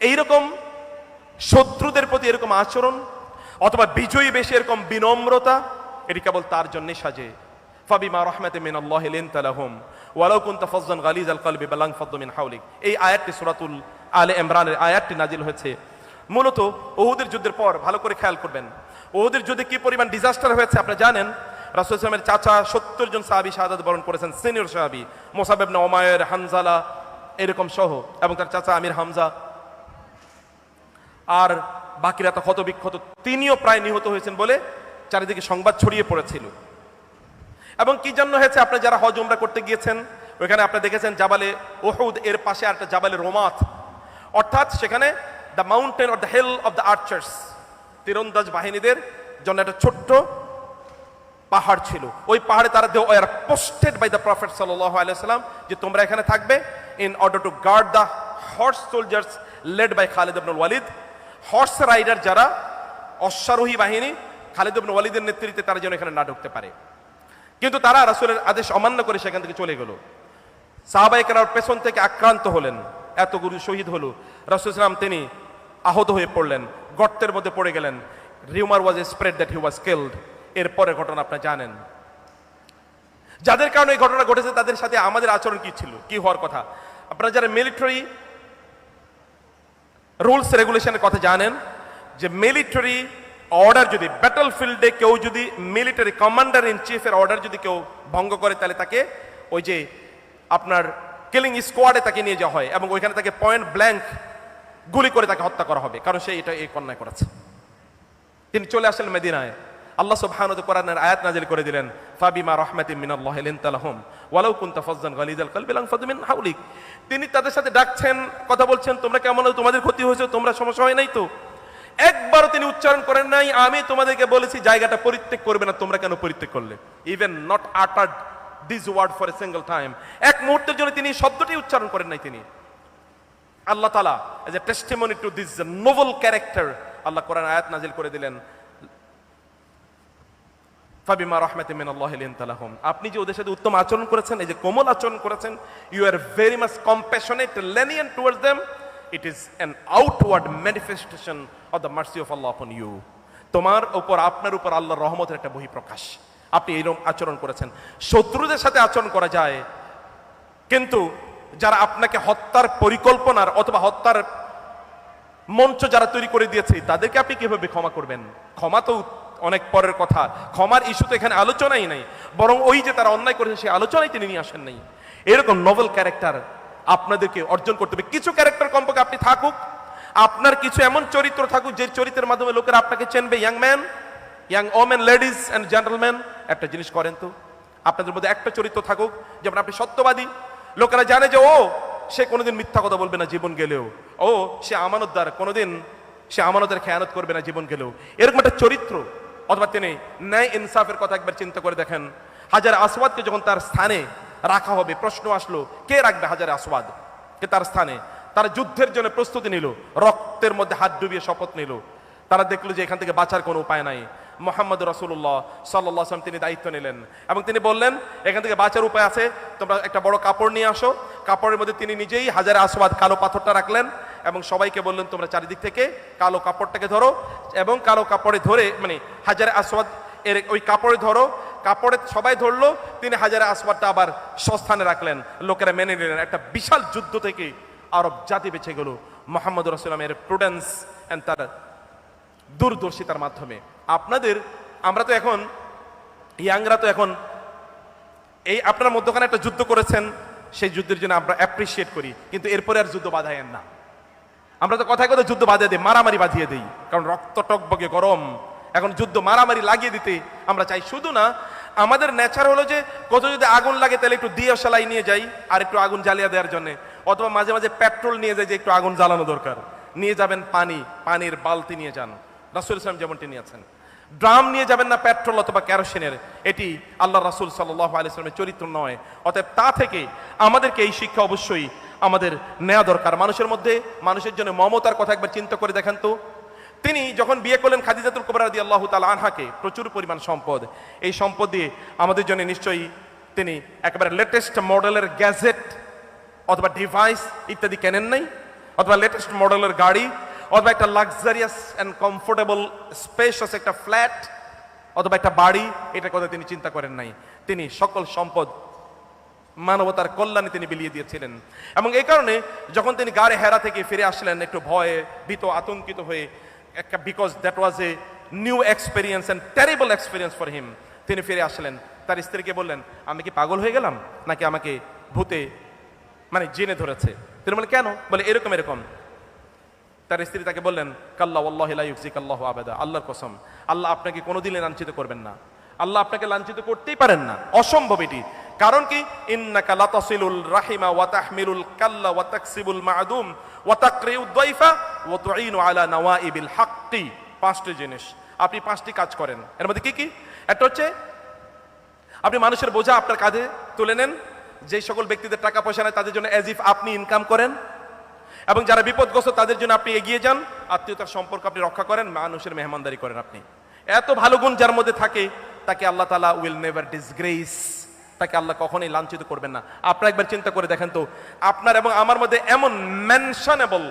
এইরকম শত্রুদের প্রতি এরকম আচরণ, অথবা বিজয়ী বেশি এরকম বিনম্রতা, এটি কেবল তার জন্য সাজে। ফাবিমা রাহমাতিন মিনাল্লাহি লিনতা লাহুম ওয়ালাউ কুনতা ফাজ্জান গালিজাল কলবি লানফাদ্দু মিন হাওলিক। এই আয়াতটি সূরাতুল আলে ইমরানের আয়াতটি নাজিল হয়েছে মূলত উহুদের যুদ্ধের পর। ভালো করে খেয়াল করবেন, উহুদের যুদ্ধে কি পরিমাণ ডিজাস্টার হয়েছে আপনারা জানেন। রাসূল সাল্লাল্লাহু আলাইহি ওয়াসাল্লামের চাচা 70 জন সাহাবী শাহাদাত বরণ করেছেন, সিনিয়র সাহাবী মুসাব ইবনে উমাইর, হানজালা এরকম সহ, এবং তার চাচা আমির হামজা, আর বাকিরা তো ক্ষত বিক্ষত। তিনিও প্রায় নিহত হয়েছেন বলে চারিদিকে সংবাদ ছড়িয়ে পড়েছিল। এবং কি জন্য হয়েছে, আপনি যারা হজ উমরা করতে গিয়েছেন ওইখানে আপনি দেখেছেন জাবালে উহুদ এর পাশে একটা জাবালে রোমাত, অর্থাৎ সেখানে the mountain or the hill of the archers, তীরন্দাজ বাহিনীদের জন্য একটা ছোট্ট পাহাড় ছিল। ওই পাহাড়ে তারা they were posted by the prophet সাল্লাল্লাহু আলাইহি ওয়াসাল্লাম যে তোমরা এখানে থাকবে in order to guard the horse soldiers led by Khalid Ibnul Walid. Horse rider যারা অশ্বারোহী বাহিনী, খালিদ ইবনে ওয়ালিদের নেতৃত্বে তারা যেন এখানে না ঢুকতে পারে। কিন্তু তারা রাসূলের আদেশ অমান্য করে সেখান থেকে চলে গেল। সাহাবায়ে কেরাম পেছন থেকে আক্রান্ত হলেন, এতগুলো শহীদ হলো। রাসূল সাল্লাল্লাহু তিনি আহত হয়ে পড়লেন, গর্তের মধ্যে পড়ে গেলেন। Rumour was spread that he was killed. এরপরের ঘটনা আপনারা জানেন। যাদের কারণে এই ঘটনা ঘটেছে তাদের সাথে আমাদের আচরণ কি ছিল, কি হওয়ার কথা। আপনারা যারা মিলিটারি রুলস রেগুলেশনের কথা জানেন, যে মিলিটারি অর্ডার যদি ব্যাটল ফিল্ডে কেউ যদি মিলিটারি কমান্ডার ইন চিফের অর্ডার যদি কেউ ভঙ্গ করে, তাহলে তাকে ওই যে আপনার কিলিং স্কোয়াডে তাকে নিয়ে যাওয়া হয় এবং ওইখানে তাকে পয়েন্ট ব্ল্যাঙ্ক গুলি করে তাকে হত্যা করা হবে, কারণ সে এটা এই অন্যায় করেছে। তিনি চলে আসলেন মদিনায়। আল্লাহ সুবহানাহু ওয়া তাআলা কোরআনের আয়াত নাযিল করে দিলেন, ফাবিমা রাহমাতিন মিনাল্লাহি লিনতা লাহুম ওয়ালাউ কুনতা ফাজ্জান গালিজাল কলবি লানফাদ্দু মিন হাওলিক। তিনি তাদের সাথে ডাকছেন, কথা বলছেন, তোমরা কেমন আছো, তোমাদের ক্ষতি হয়েছে, তোমরা সমস্যা হয় নাই তো? একবারও তিনি উচ্চারণ করেন নাই আমি তোমাদেরকে বলেছি জায়গাটা পরিত্যাগ করবে না, তোমরা কেন পরিত্যাগ করলে? Even not uttered this word for a single time. এক মুহূর্তের জন্য তিনি শব্দটি উচ্চারণ করেন নাই। তিনি আল্লাহ তাআলা as a testimony to this noble character Allah Quran আয়াত নাযিল করে দিলেন, ফাবিমা রাহমাতিন মিনাল্লাহি লিনতা লাহুম। আপনি যে ওদের সাথে উত্তম আচরণ করেছেন, এই যে কোমল আচরণ করেছেন, you are very much compassionate lenient towards them. It is an outward manifestation of the mercy of Allah upon you. তোমার উপর, আপনার উপর আল্লাহর রহমতের একটা বহিঃপ্রকাশ। আপনি এইরকম আচরণ করেছেন। শত্রুদের সাথে আচরণ করা যায়, কিন্তু যারা আপনাকে হত্যার পরিকল্পনার অথবা হত্যার মঞ্চ যারা তৈরি করে দিয়েছে তাদেরকে আপনি কিভাবে ক্ষমা করবেন? ক্ষমা তো অনেক পরের কথা, ক্ষমার ইস্যু তো এখানে আলোচনাই নাই, বরং ওই যে তারা অন্যায় করেছে সেই আলোচনায় তিনি নিয়ে আসেন নাই। এরকম নোবেল ক্যারেক্টার আপনাদেরকে অর্জন করতে হবে। কিছু ক্যারেক্টার কমপক্ষে আপনি থাকুক, আপনার কিছু এমন চরিত্র থাকুক যে চরিত্রের মাধ্যমে লোকেরা আপনাকে চেনবে। Young man, young women, ladies and gentleman, একটা জিনিস করেন তো, আপনাদের মধ্যে একটা চরিত্র থাকুক যেমন আপনি সত্যবাদী, লোকেরা জানে যে ও সে কোনোদিন মিথ্যা কথা বলবে না জীবন গেলেও, ও সে আমানতদার, কোনোদিন সে আমানতের খেয়ানত করবে না জীবন গেলেও, এরকম একটা চরিত্র। অথবা তিনি ন্যায় ইনসাফের কথা একবার চিন্তা করে দেখেন। হাজারে আসওয়াদকে যখন তার স্থানে রাখা হবে, প্রশ্ন আসলো কে রাখবে হাজারে আসওয়াদ কে তার স্থানে? তারা যুদ্ধের জন্য প্রস্তুতি নিল, রক্তের মধ্যে হাত ডুবিয়ে শপথ নিল। তারা দেখলো যে এখান থেকে বাঁচার কোনো উপায় নাই। মুহাম্মদ রাসূলুল্লাহ সাল্লাল্লাহু আলাইহি ওয়াসাল্লাম তিনি দায়িত্ব নিলেন এবং তিনি বললেন এখান থেকে বাঁচার উপায় আছে, তোমরা একটা বড় কাপড় নিয়ে আসো। কাপড়ের মধ্যে তিনি নিজেই হাজারে আসওয়াদ কালো পাথরটা রাখলেন এবং সবাইকে বললেন তোমরা চারিদিক থেকে কালো কাপড়টাকে ধরো এবং কালো কাপড়ে ধরে, মানে হাজারে আসওয়াদ এর ওই কাপড়ে ধরো। কাপড়ে সবাই ধরলো, তিনি হাজারে আসওয়াদটা আবার স্বস্থানে রাখলেন। লোকেরা মেনে নিলেন। একটা বিশাল যুদ্ধ থেকে আরব জাতি বেঁচে গেল মুহাম্মদ রাসূলুল্লাহের প্রুডেন্স এন্ড তার দূরদর্শিতার মাধ্যমে। আপনাদের, আমরা তো এখন ইয়াংরা তো এখন এই আপনার মধ্যখানে একটা যুদ্ধ করেছেন, সেই যুদ্ধের জন্য আমরা অ্যাপ্রিসিয়েট করি, কিন্তু এরপরে আর যুদ্ধ বাধায়েন না। আমরা তো কথায় কথা যুদ্ধ বাধিয়ে দিই, মারামারি বাঁধিয়ে দিই, কারণ রক্ত টকবগে গরম। এখন যুদ্ধ মারামারি লাগিয়ে দিতে আমরা চাই। শুধু না, আমাদের নেচার হলো যে কত যদি আগুন লাগে তাহলে একটু দিয়াশালাই নিয়ে যাই আর একটু আগুন জ্বালিয়ে দেওয়ার জন্য, অথবা মাঝে মাঝে পেট্রোল নিয়ে যাই যে একটু আগুন জ্বালানো দরকার। নিয়ে যাবেন পানি, পানির বালতি নিয়ে যান, রাসূল ইসলাম যেমনটি নিয়েছেন। ড্রাম নিয়ে যাবেন না পেট্রোল অথবা কেরোসিনের, এটি আল্লাহ রাসূল সাল্লাল্লাহু আলাইহি ওয়াসাল্লামের চরিত্র নয়। অতএব তা থেকে আমাদেরকে এই শিক্ষা অবশ্যই আমাদের নেওয়া দরকার। মানুষের মধ্যে, মানুষের জন্য মমতার কথা একবার চিন্তা করে দেখেন তো। তিনি যখন বিয়ে করলেন খাদিজাতুল কুবরা রাদিয়াল্লাহু তাআলা আনহাকে, প্রচুর পরিমাণ সম্পদ, এই সম্পদ দিয়ে আমাদের জন্য নিশ্চয়ই তিনি একেবারে লেটেস্ট মডেলের গ্যাজেট অথবা ডিভাইস ইত্যাদি কেনেন নাই, অথবা লেটেস্ট মডেলের গাড়ি অথবা একটা লাক্সারিয়াস অ্যান্ড কমফোর্টেবল স্পেশাস একটা ফ্ল্যাট অথবা একটা বাড়ি, এটার কথা তিনি চিন্তা করেন নাই। তিনি সকল সম্পদ মানবতার কল্যাণে তিনি বিলিয়ে দিয়েছিলেন। এবং এই কারণে যখন তিনি গাড়ে হেরা থেকে ফিরে আসলেন একটু ভয়ে ভীত আতঙ্কিত হয়ে, একটা because that was a new experience and terrible experience for him, তিনি ফিরে আসলেন। তার স্ত্রীকে বললেন, আমি কি পাগল হয়ে গেলাম নাকি আমাকে ভূতে মানে জেনে ধরেছে? তিনি বলেন, কেন? বলে এরকম এরকম। তার স্ত্রী তাকে বললেন, কাল্লা ওয়াল্লাহি লা ইউযিকাল্লাহু আবাদা, আল্লাহর কসম, আল্লাহ আপনাকে কোনোদিনই লাঞ্ছিত করবেন না, আল্লাহ আপনাকে লাঞ্ছিত করতেই পারেন না, অসম্ভব এটি। কারণ কি? ইন্নাকা লাতাসিলুল রাহিমা ওয়া তাহমিলুল কাল্লা ওয়া তাকসিবুল মা'দুম ওয়া তাকরিউদ দাইফা ওয়া তুঈনু আলা নওয়াইবিল হাক্কি। পাঁচটি জিনিস, আপনি পাঁচটি কাজ করেন। এর মধ্যে কি কি? একটা হচ্ছে আপনি মানুষের বোঝা আপনার কাঁধে তুলে নেন, যে সকল ব্যক্তিদের টাকা পয়সা নেই তাদের জন্য অ্যাজ ইফ আপনি ইনকাম করেন, এবং যারা বিপদগ্রস্ত তাদের জন্য আপনি এগিয়ে যান, আত্মীয়তার সম্পর্ক আপনি রক্ষা করেন, মানুষের মেহমানদারি করেন। আপনি এত ভালো গুণ যার মধ্যে থাকে তাকে আল্লাহ তাআলা উইল নেভার ডিসগ্রেস, তাকে আল্লাহ কখনোই লাঞ্ছিত করবেন না। আপনারা একবার চিন্তা করে দেখেন তো, আপনার এবং আমার মধ্যে এমন মেনশনেবল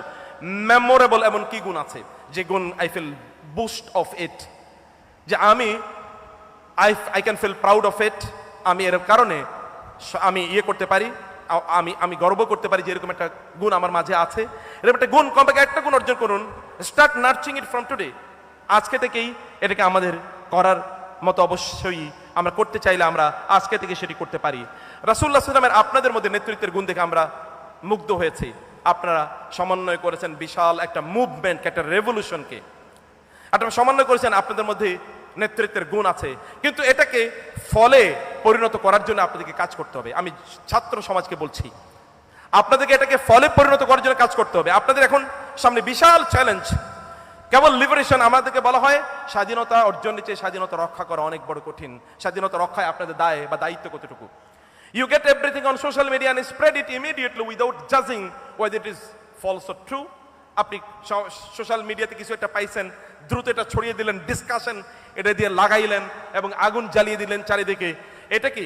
মেমোরেবল এমন কি গুণ আছে যে গুণ I feel boast of it, যে আমি I can feel proud of it. আমি এর কারণে আমি করতে পারি, আমি গর্ব করতে পারি যে এরকম একটা গুণ আমার মাঝে আছে। এরকম একটা গুণ, কমপক্ষে একটা গুণ অর্জন করুন। Start nurturing it from today. আজকে থেকেই এটাকে আমাদের করার মতো অবশ্যই আমরা করতে চাইলে আমরা আজকে থেকে সেটি করতে পারি। রাসূলুল্লাহ সাল্লাল্লাহু আলাইহি ওয়াসাল্লামের আপনাদের মধ্যে নেতৃত্বের গুণ দেখে আমরা মুগ্ধ হয়েছি। আপনারা সমন্বয় করেছেন বিশাল একটা মুভমেন্ট, একটা রেভলিউশনকে আপনারা সমন্বয় করেছেন। আপনাদের মধ্যে নেতৃত্বের গুণ আছে, কিন্তু এটাকে ফলে পরিণত করার জন্য আপনাদেরকে কাজ করতে হবে। আমি ছাত্র সমাজকে বলছি, আপনাদেরকে এটাকে ফলে পরিণত করার জন্য কাজ করতে হবে। আপনাদের এখন সামনে বিশাল চ্যালেঞ্জ। কেবল লিবারেশন, আমাদেরকে বলা হয় স্বাধীনতা অর্জনের চেয়ে স্বাধীনতা রক্ষা করা অনেক বড় কঠিন। স্বাধীনতা রক্ষায় আপনাদের দায় বা দায়িত্ব কতটুকু? You get everything on social media and spread it immediately without judging whether it is false or true. আপনি সোশ্যাল মিডিয়াতে কিছু একটা পাইছেন, দ্রুত এটা ছড়িয়ে দিলেন, ডিসকাশন এটা দিয়ে লাগাইলেন এবং আগুন জ্বালিয়ে দিলেন চারিদিকে। এটা কি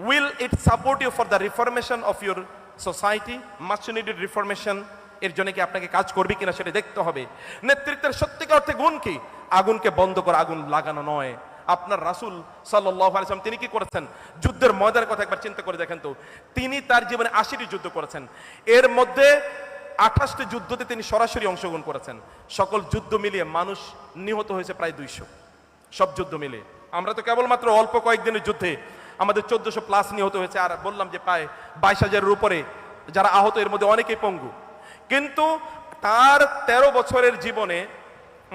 will it support you for the reformation of your society, much needed reformation? এর জন্য কি আপনাকে কাজ করবে কিনা সেটা দেখতে হবে। নেতৃত্বের সত্যিকার অর্থে গুণ কি? আগুনকে বন্ধ করা, আগুন লাগানো নয়। আপনার রাসূল সাল্লাল্লাহু আলাইহি ওয়াসাল্লাম তিনি কি করেছেন? যুদ্ধের ময়দানের কথা একবার চিন্তা করে দেখেন তো। তিনি তার জীবনে 80টি যুদ্ধ করেছেন, এর মধ্যে 28টি যুদ্ধতে তিনি সরাসরি অংশগ্রহণ করেছেন। সকল যুদ্ধ মিলিয়ে মানুষ নিহত হয়েছে প্রায় 200, সব যুদ্ধ মিলে। আমরা তো কেবলমাত্র অল্প কয়েকদিনের যুদ্ধে আমাদের 1400+ নিহত হয়েছে, আর বললাম যে প্রায় 22,000-এর উপরে যারা আহত, এর মধ্যে অনেকেই পঙ্গু। কিন্তু তার 13 বছরের জীবনে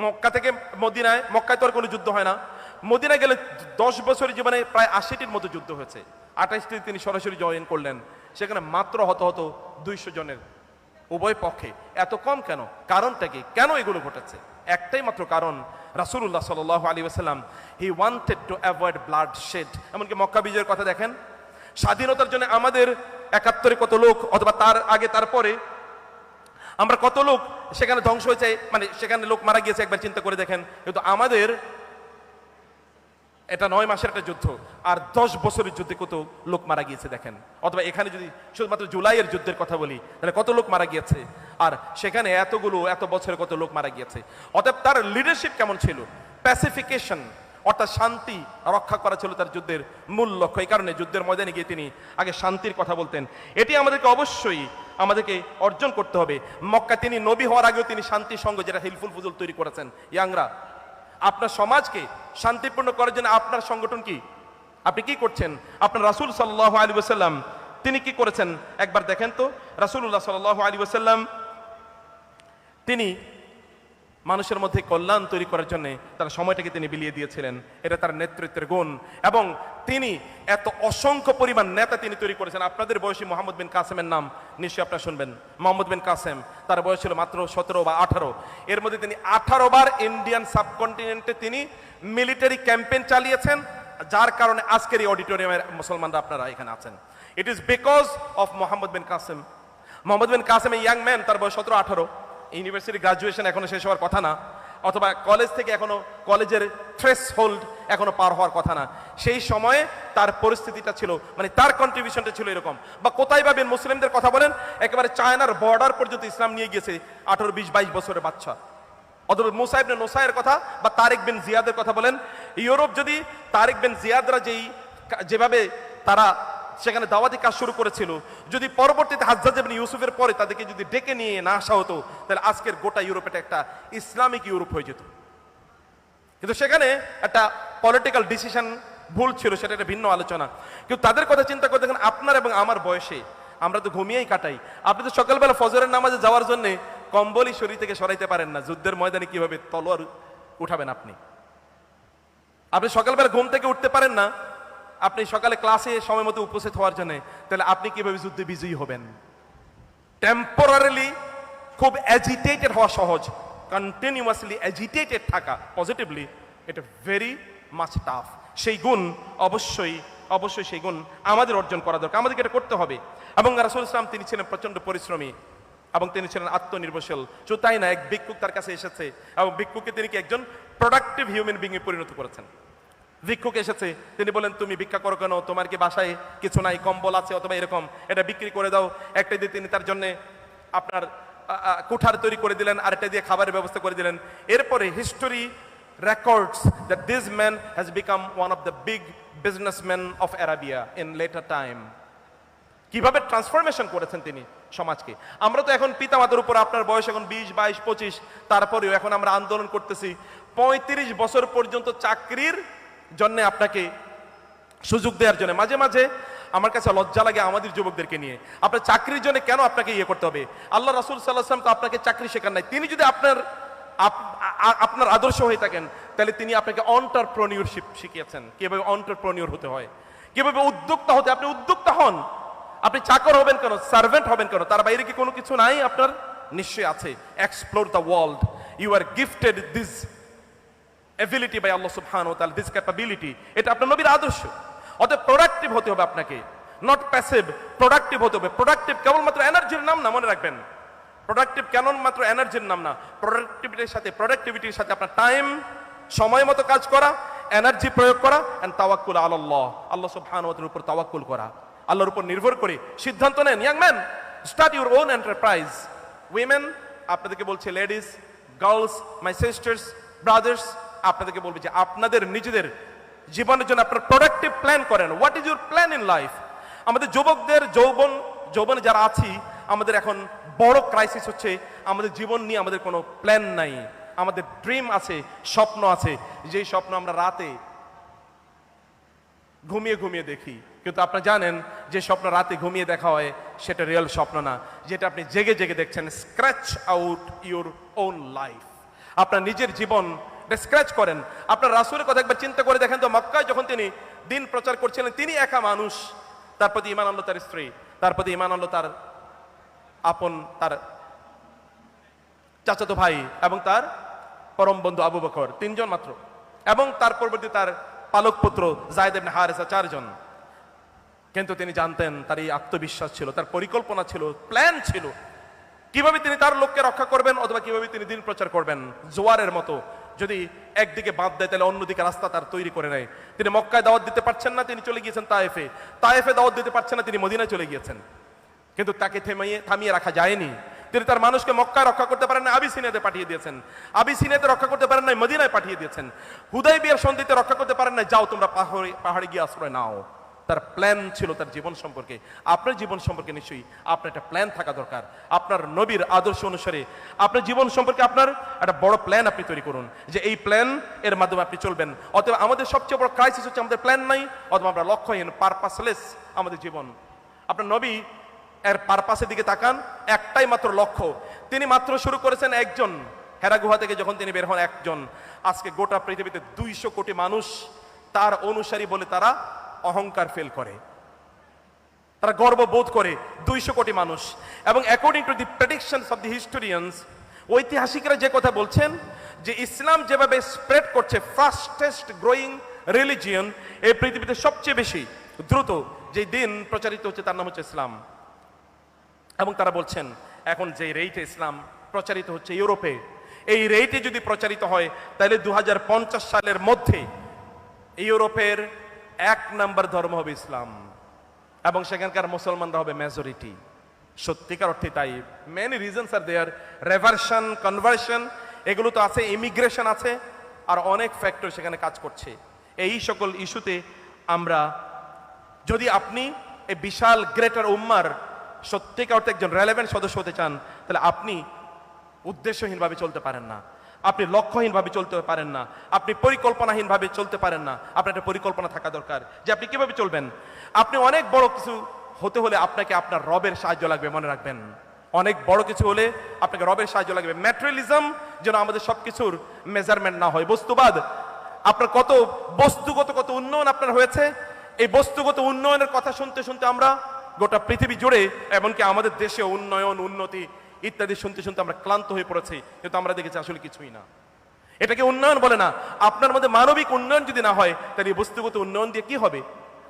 মক্কা থেকে মদিনায়, মক্কায় তো আর কোনো যুদ্ধ হয় না, মদিনায় গেলে 10 বছরের জীবনে প্রায় 80টির মতো যুদ্ধ হয়েছে। 28টি তিনি সরাসরি জয়েন করলেন, সেখানে মাত্র হত 200 জনের উভয় পক্ষে। এত কম কেন? কারণটা কি? কেন এগুলো ঘটেছে? একটাই মাত্র কারণ, রাসূলুল্লাহ সাল্লাল্লাহু আলাইহি ওয়াসাল্লাম he wanted to avoid bloodshed. এমনকি মক্কা বিজয়ের কথা দেখেন, স্বাধীনতার জন্য আমাদের 71-এ কত লোক, অথবা তার আগে তারপরে আমরা কত লোক সেখানে ধ্বংস হয়েছে, মানে সেখানে লোক মারা গিয়েছে, একবার চিন্তা করে দেখেন। কিন্তু আমাদের এটা 9 মাসের একটা যুদ্ধ, আর 10 বছরের যুদ্ধে কত লোক মারা গিয়েছে দেখেন। অথবা এখানে যদি শুধুমাত্র জুলাইয়ের যুদ্ধের কথা বলি, তাহলে কত লোক মারা গিয়েছে, আর সেখানে এত বছরে কত লোক মারা গিয়েছে। অতএব তার লিডারশিপ কেমন ছিল? প্যাসিফিকেশন, অর্থাৎ শান্তি রক্ষা করা ছিল তার যুদ্ধের মূল লক্ষ্য। এই কারণে যুদ্ধের ময়দানে গিয়ে তিনি আগে শান্তির কথা বলতেন। এটি আমাদেরকে অবশ্যই অর্জন করতে হবে। মক্কা তিনি নবী হওয়ার আগেও তিনি শান্তি সংঘ, যেটা হিলফুল ফুজুল তৈরি করেছেন। ইয়াংরা, আপনার সমাজকে শান্তিপূর্ণ করার জন্য আপনার সংগঠন কি? আপনি কি করছেন? আপনার রাসূল সাল্লাল্লাহু আলাইহি ওয়াসাল্লাম তিনি কি করেছেন একবার দেখেন তো। রাসূলুল্লাহ সাল্লাল্লাহু আলাইহি ওয়াসাল্লাম তিনি মানুষের মধ্যে কল্যাণ তৈরি করার জন্য তার সময়টাকে তিনি বিলিয়ে দিয়েছিলেন। এটা তার নেতৃত্বের গুণ। এবং তিনি এত অসংখ্য পরিমাণ নেতা তিনি তৈরি করেছেন। আপনাদের বয়সী মোহাম্মদ বিন কাসেমের নাম নিশ্চয়ই আপনারা শুনবেন। মোহাম্মদ বিন কাসেম, তার বয়স ছিল মাত্র 17 বা 18। এর মধ্যে তিনি 18 বার ইন্ডিয়ান সাবকন্টিনেন্টে তিনি মিলিটারি ক্যাম্পেইন চালিয়েছেন, যার কারণে আজকের এই অডিটোরিয়ামের মুসলমানরা আপনারা এখানে আছেন। It is because of Mohammad bin Qasim. Mohammad bin Qasim, young man, তার বয়স 17-18। ইউনিভার্সিটি গ্রাজুয়েশন এখনো শেষ হওয়ার কথা না, অথবা কলেজ থেকে এখনো কলেজের থ্রেশহোল্ড এখনো পার হওয়ার কথা না। সেই সময়ে তার পরিস্থিতিটা ছিল, মানে তার কন্ট্রিবিউশনটা ছিল এরকম। বা কোথায় পাবেন? মুসলিমদের কথা বলেন, একেবারে চায়নার বর্ডার পর্যন্ত ইসলাম নিয়ে গিয়েছে 18, 20, 22 বছরের বাচ্চা। অথবা মুসা ইবনে নুসাইরের কথা বা তারিক বিন জিয়াদের কথা বলেন, ইউরোপ যদি তারিক বিন জিয়াদরা যেভাবে তারা সেখানে দাওয়াতি কাজ শুরু করেছিল, যদি পরবর্তীতে হাজ্জাজ ইবনে ইউসুফের পরে তাদেরকে যদি ডেকে নিয়ে না আসা হতো, তাহলে আজকের গোটা ইউরোপটা একটা ইসলামিক ইউরোপ হয়ে যেত। কিন্তু সেখানে একটা পলিটিক্যাল ডিসিশন ভুল ছিল, সেটা একটা ভিন্ন আলোচনা। কিন্তু তাদের কথা চিন্তা করে দেখেন, আপনার এবং আমার বয়সে আমরা তো ঘুমিয়েই কাটাই। আপনি তো সকালবেলা ফজরের নামাজে যাওয়ার জন্য কম্বলই শরীর থেকে সরাইতে পারেন না, যুদ্ধের ময়দানে কিভাবে তলোয়ার উঠাবেন আপনি? আপনি সকালবেলা ঘুম থেকে উঠতে পারেন না, আপনি সকালে ক্লাসে সময় মতো উপস্থিত হওয়ার জন্য, তাহলে আপনি কিভাবে যুদ্ধে বিজয়ী হবেন? টেম্পোরারিলি খুব অ্যাজিটেটেড হওয়া সহজ, কন্টিনিউয়াসলি অ্যাজিটেটেড থাকা পজিটিভলি, এটা ভেরি মাচ টাফ। সেই গুণ অবশ্যই অবশ্যই সেই গুণ আমাদের অর্জন করা দরকার, আমাদেরকে এটা করতে হবে। এবং রাসূল ইসলাম তিনি ছিলেন প্রচন্ড পরিশ্রমী এবং তিনি ছিলেন আত্মনির্ভরশীল। শুধু তাই না, এক ভিক্ষুক তার কাছে এসেছে এবং ভিক্ষুককে তিনি কি একজন প্রোডাক্টিভ হিউম্যান বিং এ পরিণত করেছেন। ভিক্ষুক এসেছে, তিনি বলেন তুমি ভিক্ষা করো কেন, তোমার কি বাসায় কিছু নাই, কম্বল আছে অথবা এরকম, এটা বিক্রি করে দাও। একটা দিয়ে তিনি তার জন্য আপনার কুঠার তৈরি করে দিলেন, আরেকটা দিয়ে খাবারের ব্যবস্থা করে দিলেন। এরপরে history records that this man has become one of the big businessmen of Arabia in later time. কিভাবে ট্রান্সফরমেশন করেছেন তিনি সমাজকে। আমরা তো এখন পিতামাতার উপর, আপনার বয়স এখন 20, 22, 25, তারপরেও এখন আমরা আন্দোলন করতেছি 35 বছর পর্যন্ত চাকরির জন্য আপনাকে সুযোগ দেওয়ার জন্য। মাঝে মাঝে আমার কাছে লজ্জা লাগে আমাদের যুবকদেরকে নিয়ে, আপনার চাকরির জন্য কেন আপনাকে ইয়ে করতে হবে? আল্লাহ রাসূল সাল্লাল্লাহু আলাইহি ওয়াসাল্লাম তো আপনাকে চাকরি শেখান নাই। তিনি যদি আপনার আদর্শ হয়ে থাকেন, তাহলে তিনি আপনাকে এন্টারপ্রেনিয়রশিপ শিখিয়েছেন, কিভাবে এন্টারপ্রেনিয়র হতে হয়, কিভাবে উদ্যোক্তা হতে। আপনি উদ্যোক্তা হন, আপনি চাকর হবেন কেন, সার্ভেন্ট হবেন কেন? তার বাইরে কি কোনো কিছু নাই আপনার? নিশ্চয়ই আছে। Explore the world, you are gifted this ability by Allah সুবহানাহু ওয়া তাআলা, দিস ক্যাপাবিলিটি। এটা আপনার নবীর আদর্শ। অতএব প্রোডাক্টিভ হতে হবে আপনাকে, নট প্যাসিভ, প্রোডাক্টিভ হতে হবে। প্রোডাক্টিভ কেবলমাত্র এনার্জির নাম না, মনে রাখবেন। প্রোডাক্টিভ কেন মাত্র এনার্জির নাম না, প্রোডাক্টিভিটির সাথে আপনার টাইম, সময় মতো কাজ করা, এনার্জি প্রয়োগ করা, এন্ড তাওয়াক্কুল আলাল্লাহ, আল্লাহ সুবহানাহু ওয়া তাআলার উপর তাওয়াক্কুল করা, আল্লাহর উপর নির্ভর করে সিদ্ধান্ত নেন। Young man, start your own enterprise. Women, আপনাদেরকে বলছে, ladies, girls, my sisters, brothers, আপনাদেরকে বলবে যে আপনাদের নিজেদের জীবনের জন্য আপনার প্রোডাক্টিভ প্ল্যান করেন। What is your plan in life? আমাদের যুবকদের যৌবনে যারা আছি, আমাদের এখন বড় ক্রাইসিস হচ্ছে, আমাদের জীবন নিয়ে আমাদের কোনো প্ল্যান নাই। আমাদের ড্রিম আছে, স্বপ্ন আছে, যেই স্বপ্ন আমরা রাতে ঘুমিয়ে ঘুমিয়ে দেখি। কিন্তু আপনারা জানেন যে স্বপ্ন রাতে ঘুমিয়ে দেখা হয়, সেটা রিয়েল স্বপ্ন না, যেটা আপনি জেগে জেগে দেখছেন। Scratch out your own life, আপনার নিজের জীবন স্ক্র্যাচ করেন। আপনার রাসূলের কথা একবার চিন্তা করে দেখেন তো, মক্কায় যখন তিনি দিন প্রচার করছিলেন, তিনি একা মানুষ, তার প্রতি ঈমান আনলো তার স্ত্রী, তার প্রতি ঈমান আনলো তার তার চাচাতো ভাই এবং তার পরম বন্ধু আবু বকর, 3 জন মাত্র, এবং তার পরবর্তী তার পালক পুত্র যায়েদ ইবনে হারেসা, 4 জন। কিন্তু তিনি জানতেন, তার এই আত্মবিশ্বাস ছিল, তার পরিকল্পনা ছিল, প্ল্যান ছিল, কিভাবে তিনি তার লোককে রক্ষা করবেন অথবা কিভাবে তিনি দিন প্রচার করবেন। জোয়ারের মতো যদি একদিকে বাঁধ দেয়, তাহলে অন্যদিকে রাস্তা তার তৈরি করে নেয়। তিনি মক্কায় দাওয়াত দিতে পারছেন না, তিনি চলে গিয়েছেন তায়েফে। তায়েফে দাওয়াত দিতে পারছেন না, তিনি মদিনায় চলে গিয়েছেন। কিন্তু তাকে থামিয়ে রাখা যায়নি। তিনি তার মানুষকে মক্কায় রক্ষা করতে পারেন না, আবিসিনিয়াতে পাঠিয়ে দিয়েছেন। আবিসিনিয়াতে রক্ষা করতে পারেন না, মদিনায় পাঠিয়ে দিয়েছেন। হুদাইবিয়ার সন্ধিতে রক্ষা করতে পারেন না, যাও তোমরা পাহাড়ে গিয়ে আশ্রয় নাও। তার প্ল্যান ছিল তার জীবন সম্পর্কে। আপনার জীবন সম্পর্কে নিশ্চয়ই আপনার একটা প্ল্যান থাকা দরকার। আপনার নবীর আদর্শ অনুসারে আপনার জীবন সম্পর্কে আপনার একটা বড় প্ল্যান আপনি তৈরি করুন, যে এই প্ল্যান এর মাধ্যমে আপনি চলবেন। অতএব আমাদের সবচেয়ে বড় ক্রাইসিস হচ্ছে আমাদের প্ল্যান নাই, অথবা আমরা লক্ষ্যহীন, পারপাসলেস আমাদের জীবন। আপনার নবী এর পারপাসের দিকে তাকান, একটাই মাত্র লক্ষ্য। তিনি মাত্র শুরু করেছেন একজন, হেরা গুহা থেকে যখন তিনি বের হন একজন। আজকে গোটা পৃথিবীতে 200 কোটি মানুষ তার অনুসারী বলে তারা অহংকার ফিল করে, তারা গর্ববোধ করে। 200 কোটি মানুষ। এবং according to the predictions of the historians, ঐতিহাসিকরা যে কথা বলছেন, যে ইসলাম যেভাবে স্প্রেড করছে, ফাস্টেস্ট গ্রোয়িং রিলিজিয়ন, এই পৃথিবীতে সবচেয়ে বেশি দ্রুত যে দিন প্রচারিত হচ্ছে, তার নাম হচ্ছে ইসলাম। এবং তারা বলছেন এখন যে রেটে ইসলাম প্রচারিত হচ্ছে ইউরোপে, এই রেটে যদি প্রচারিত হয়, তাহলে 2050 সালের মধ্যে ইউরোপের 1 নম্বর ধর্ম হবে ইসলাম, এবং সেখানকার মুসলমানরা হবে মেজরিটি। সত্যিকার অর্থে তাই। মেনি রিজনস আর দেয়ার, রেভারশন, কনভার্সন, এগুলো তো আছে, ইমিগ্রেশন আছে, আর অনেক ফ্যাক্টর সেখানে কাজ করছে। এই সকল ইস্যুতে আমরা, যদি আপনি এই বিশাল গ্রেটার উম্মার সত্যিকার অর্থে একজন রেলেভেন্ট সদস্য হতে চান, তাহলে আপনি উদ্দেশ্যহীনভাবে চলতে পারেন না, আপনি লক্ষ্যহীনভাবে চলতে পারেন না, আপনি পরিকল্পনাহীনভাবে চলতে পারেন না। আপনার একটা পরিকল্পনা থাকা দরকার যে আপনি কিভাবে চলবেন। আপনি অনেক বড় কিছু হতে হলে আপনাকে আপনার রবের সাহায্য লাগবে, মনে রাখবেন। অনেক বড় কিছু হলে আপনাকে রবের সাহায্য লাগবে। ম্যাটেরিয়ালিজম যেন আমাদের সবকিছুর মেজারমেন্ট না হয়। বস্তুবাদ, আপনার কত বস্তুগত কত উন্নয়ন আপনার হয়েছে, এই বস্তুগত উন্নয়নের কথা শুনতে শুনতে আমরা গোটা পৃথিবী জুড়ে, এমনকি আমাদের দেশে উন্নয়ন উন্নতি ইত্যাদি শুনতে শুনতে আমরা ক্লান্ত হয়ে পড়েছি, কিন্তু আমরা দেখেছি আসলে কিছুই না। এটাকে উন্নয়ন বলে না। আপনার মধ্যে মানবিক উন্নয়ন যদি না হয়, তাহলে এই বস্তুগত উন্নয়ন দিয়ে কি হবে?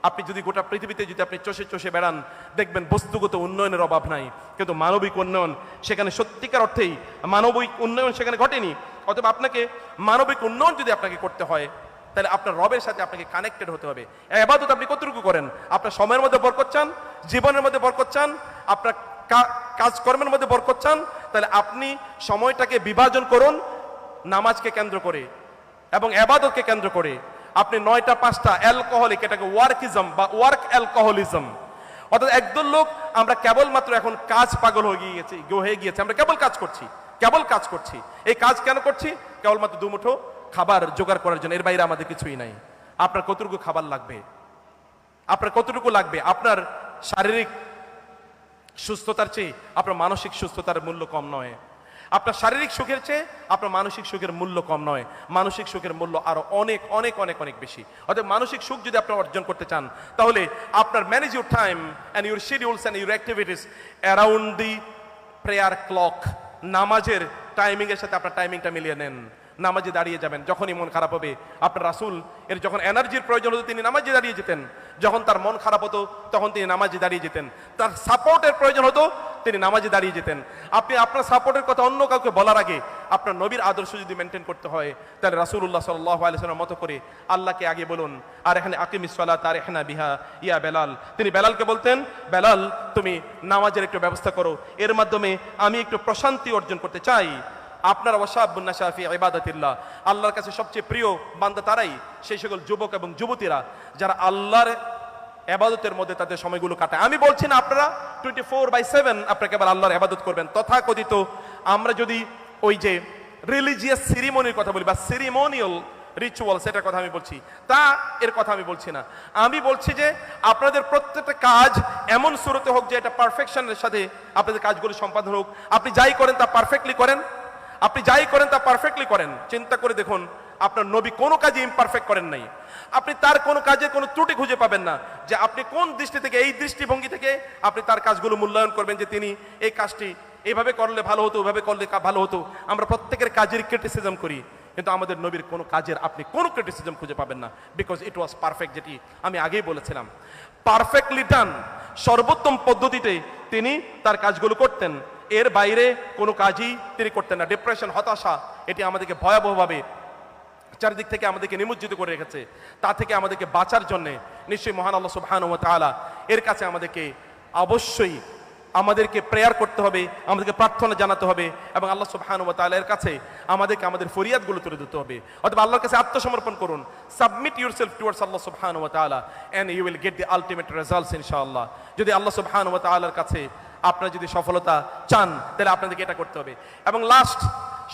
আপনি যদি গোটা পৃথিবীতে যদি আপনি চষে চষে বেড়ান, দেখবেন বস্তুগত উন্নয়নের অভাব নাই, কিন্তু মানবিক উন্নয়ন সেখানে সত্যিকার অর্থেই মানবিক উন্নয়ন সেখানে ঘটেনি। অথবা আপনাকে মানবিক উন্নয়ন যদি আপনাকে করতে হয়, তাহলে আপনার রবের সাথে আপনাকে কানেক্টেড হতে হবে। ইবাদত আপনি কতটুকু করেন? আপনার সময়ের মধ্যে বরকত চান, জীবনের মধ্যে বরকত চান, আপনার কাজকর্মের মধ্যে বরকত চান, তাহলে আপনি সময়টাকে বিভাজন করুন নামাজকে কেন্দ্র করে এবং ইবাদতকে কেন্দ্র করে। আপনি 9টা 5টা অ্যালকোহলিক, এটাকে ওয়ার্কিজম বা ওয়ার্ক অ্যালকোহলিজম, অর্থাৎ একদল লোক আমরা কেবলমাত্র এখন কাজ পাগল হয়ে গিয়েছে। আমরা কেবল কাজ করছি। এই কাজ কেন করছি? কেবলমাত্র দুমুঠো খাবার জোগাড় করার জন্য, এর বাইরে আমাদের কিছুই নাই। আপনার কতটুকু খাবার লাগবে? আপনার কতটুকু লাগবে? আপনার শারীরিক সুস্থতার চেয়ে আপনার মানসিক সুস্থতার মূল্য কম নয়। আপনার শারীরিক সুখের চেয়ে আপনার মানসিক সুখের মূল্য কম নয়। মানসিক সুখের মূল্য আরো অনেক অনেক অনেক অনেক বেশি। অর্থাৎ মানসিক সুখ যদি আপনি অর্জন করতে চান, তাহলে আপনার manage your time and your schedules and your activities around the prayer clock. নামাজের টাইমিং এর সাথে আপনার টাইমিংটা মিলিয়ে নেন। নামাজে দাঁড়িয়ে যাবেন যখনই মন খারাপ হবে। আপনার রাসূল এর যখন এনার্জির প্রয়োজন হতো তিনি নামাজে দাঁড়িয়ে যেতেন, যখন তার মন খারাপ হতো তখন তিনি নামাজে দাঁড়িয়ে যেতেন, তার সাপোর্টের প্রয়োজন হতো তিনি নামাজে দাঁড়িয়ে যেতেন। আপনি আপনার সাপোর্টের কথা অন্য কাউকে বলার আগে আপনার নবীর আদর্শ যদি মেনটেন করতে হয়, তাহলে রাসূলুল্লাহ সাল্লাল্লাহু আলাইহি ওয়াসাল্লামের মতো করে আল্লাহকে আগে বলুন। আর এখানে আকিমিস সালাত আরহিনা বিহা ইয়া বেলাল, তিনি বেলালকে বলতেন, বেলাল তুমি নামাজের একটু ব্যবস্থা করো, এর মাধ্যমে আমি একটু প্রশান্তি অর্জন করতে চাই। আপনার ওয়াশাবুন নাশা ফি ইবাদাতিল্লাহ, আল্লাহর কাছে সবচেয়ে প্রিয় বান্দা তারাই, সেই সকল যুবক এবং যুবতীরা যারা আল্লাহর ইবাদতের মধ্যে তাদের সময়গুলো কাটায়। আমি বলছি না আপনারা 24/7 আপনাকে আবার আল্লাহর ইবাদত করবেন। তথাকথিত আমরা যদি ওই যে রিলিজিয়াস সেরিমনির কথা বলি বা সেরিমোনিয়াল রিচুয়াল, সেটার কথা আমি বলছি, তা এর কথা আমি বলছি না। আমি বলছি যে আপনাদের প্রত্যেকটা কাজ এমন শুরুতে হোক যে এটা পারফেকশনের সাথে আপনাদের কাজগুলো সম্পাদন হোক। আপনি যাই করেন তা পারফেক্টলি করেন, চিন্তা করে দেখুন আপনার নবী কোনো কাজে ইমপারফেক্ট করেন নাই। আপনি তার কোনো কাজে কোনো ত্রুটি খুঁজে পাবেন না যে আপনি কোন দৃষ্টি থেকে, এই দৃষ্টিভঙ্গি থেকে আপনি তার কাজগুলো মূল্যায়ন করবেন যে তিনি এই কাজটি এইভাবে করলে ভালো হতো, ওইভাবে করলে ভালো হতো। আমরা প্রত্যেকের কাজের ক্রিটিসিজম করি, কিন্তু আমাদের নবীর কোনো কাজের আপনি কোনো ক্রিটিসিজম খুঁজে পাবেন না, বিকজ ইট ওয়াজ পারফেক্ট। যেটি আমি আগেই বলেছিলাম, পারফেক্টলি ডান, সর্বোত্তম পদ্ধতিতে তিনি তার কাজগুলো করতেন। এর বাইরে কোনো কাজই তিনি করতেন না। ডিপ্রেশন, হতাশা, এটি আমাদেরকে ভয়াবহভাবে চারিদিক থেকে আমাদেরকে নিমজ্জিত করে রেখেছে। তা থেকে আমাদেরকে বাঁচার জন্য নিশ্চয়ই মহান আল্লাহ সুবহানাহু ওয়া তাআলা এর কাছে আমাদেরকে অবশ্যই আমাদেরকে প্রেয়ার করতে হবে, আমাদেরকে প্রার্থনা জানাতে হবে এবং আল্লাহ সুবহানাহু ওয়া তাআলার কাছে আমাদেরকে আমাদের ফরিয়াদগুলো তুলে দিতে হবে। অথবা আল্লাহর কাছে আত্মসমর্পণ করুন। সাবমিট ইউরসেলফ টুয়ার্ডস আল্লাহ সুবহানাহু ওয়া তাআলা and you will get the ultimate results ইনশাআল্লাহ। যদি আল্লাহ সুবহানাহু ওয়া তাআলার কাছে আপনারা যদি সফলতা চান, তাহলে আপনাদেরকে এটা করতে হবে। এবং লাস্ট,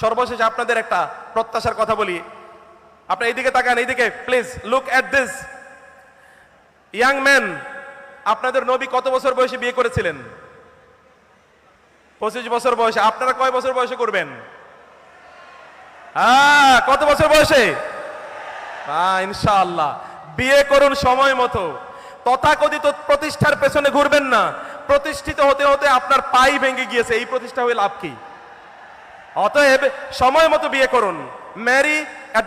সর্বশেষ আপনাদের একটা প্রত্যাশার কথা বলি। আপনারা এইদিকে তাকান, এইদিকে please look at this young man. আপনাদের নবী কত বছর বয়সে বিয়ে করেছিলেন? 25 বছর বয়সে। আপনারা কয় বছর বয়সে করবেন? কত বছর বয়সে? ইনশাআল্লাহ। বিয়ে করুন সময় মতো। তথাকথিত প্রতিষ্ঠার পেছনে ঘুরবেন না। প্রতিষ্ঠিত হতে হতে আপনার পাই ভেঙে গিয়েছে, এই প্রতিষ্ঠা হয়ে লাভ কি? অতএব সময় মতো বিয়ে করুন। Marry at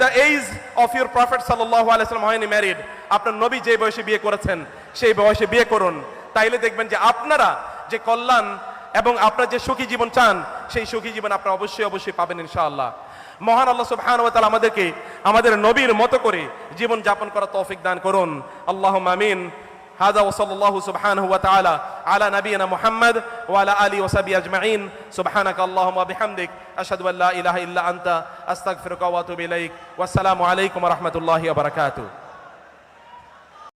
the age of your prophet sallallahu alaihi wasallam when he married, আপনার নবী যে বয়সে বিয়ে করেছেন সেই বয়সে বিয়ে করুন। তাইলে দেখবেন যে আপনারা যে কল্যাণ এবং আপনারা যে সুখী জীবন চান, সেই সুখী জীবন আপনারা অবশ্যই অবশ্যই পাবেন ইনশাআল্লাহ। মহান আল্লাহ সুবহানাহু ওয়া তাআলা আমাদেরকে আমাদের নবীর মতো করে জীবন যাপন করার তৌফিক দান করুন। আল্লাহুম্মা আমিন। هذا وصلى الله سبحانه وتعالى على نبينا محمد وعلى آله وصحبه أجمعين سبحانك اللهم وبحمدك أشهد أن لا إله إلا أنت أستغفرك وأتوب إليك والسلام عليكم ورحمة الله وبركاته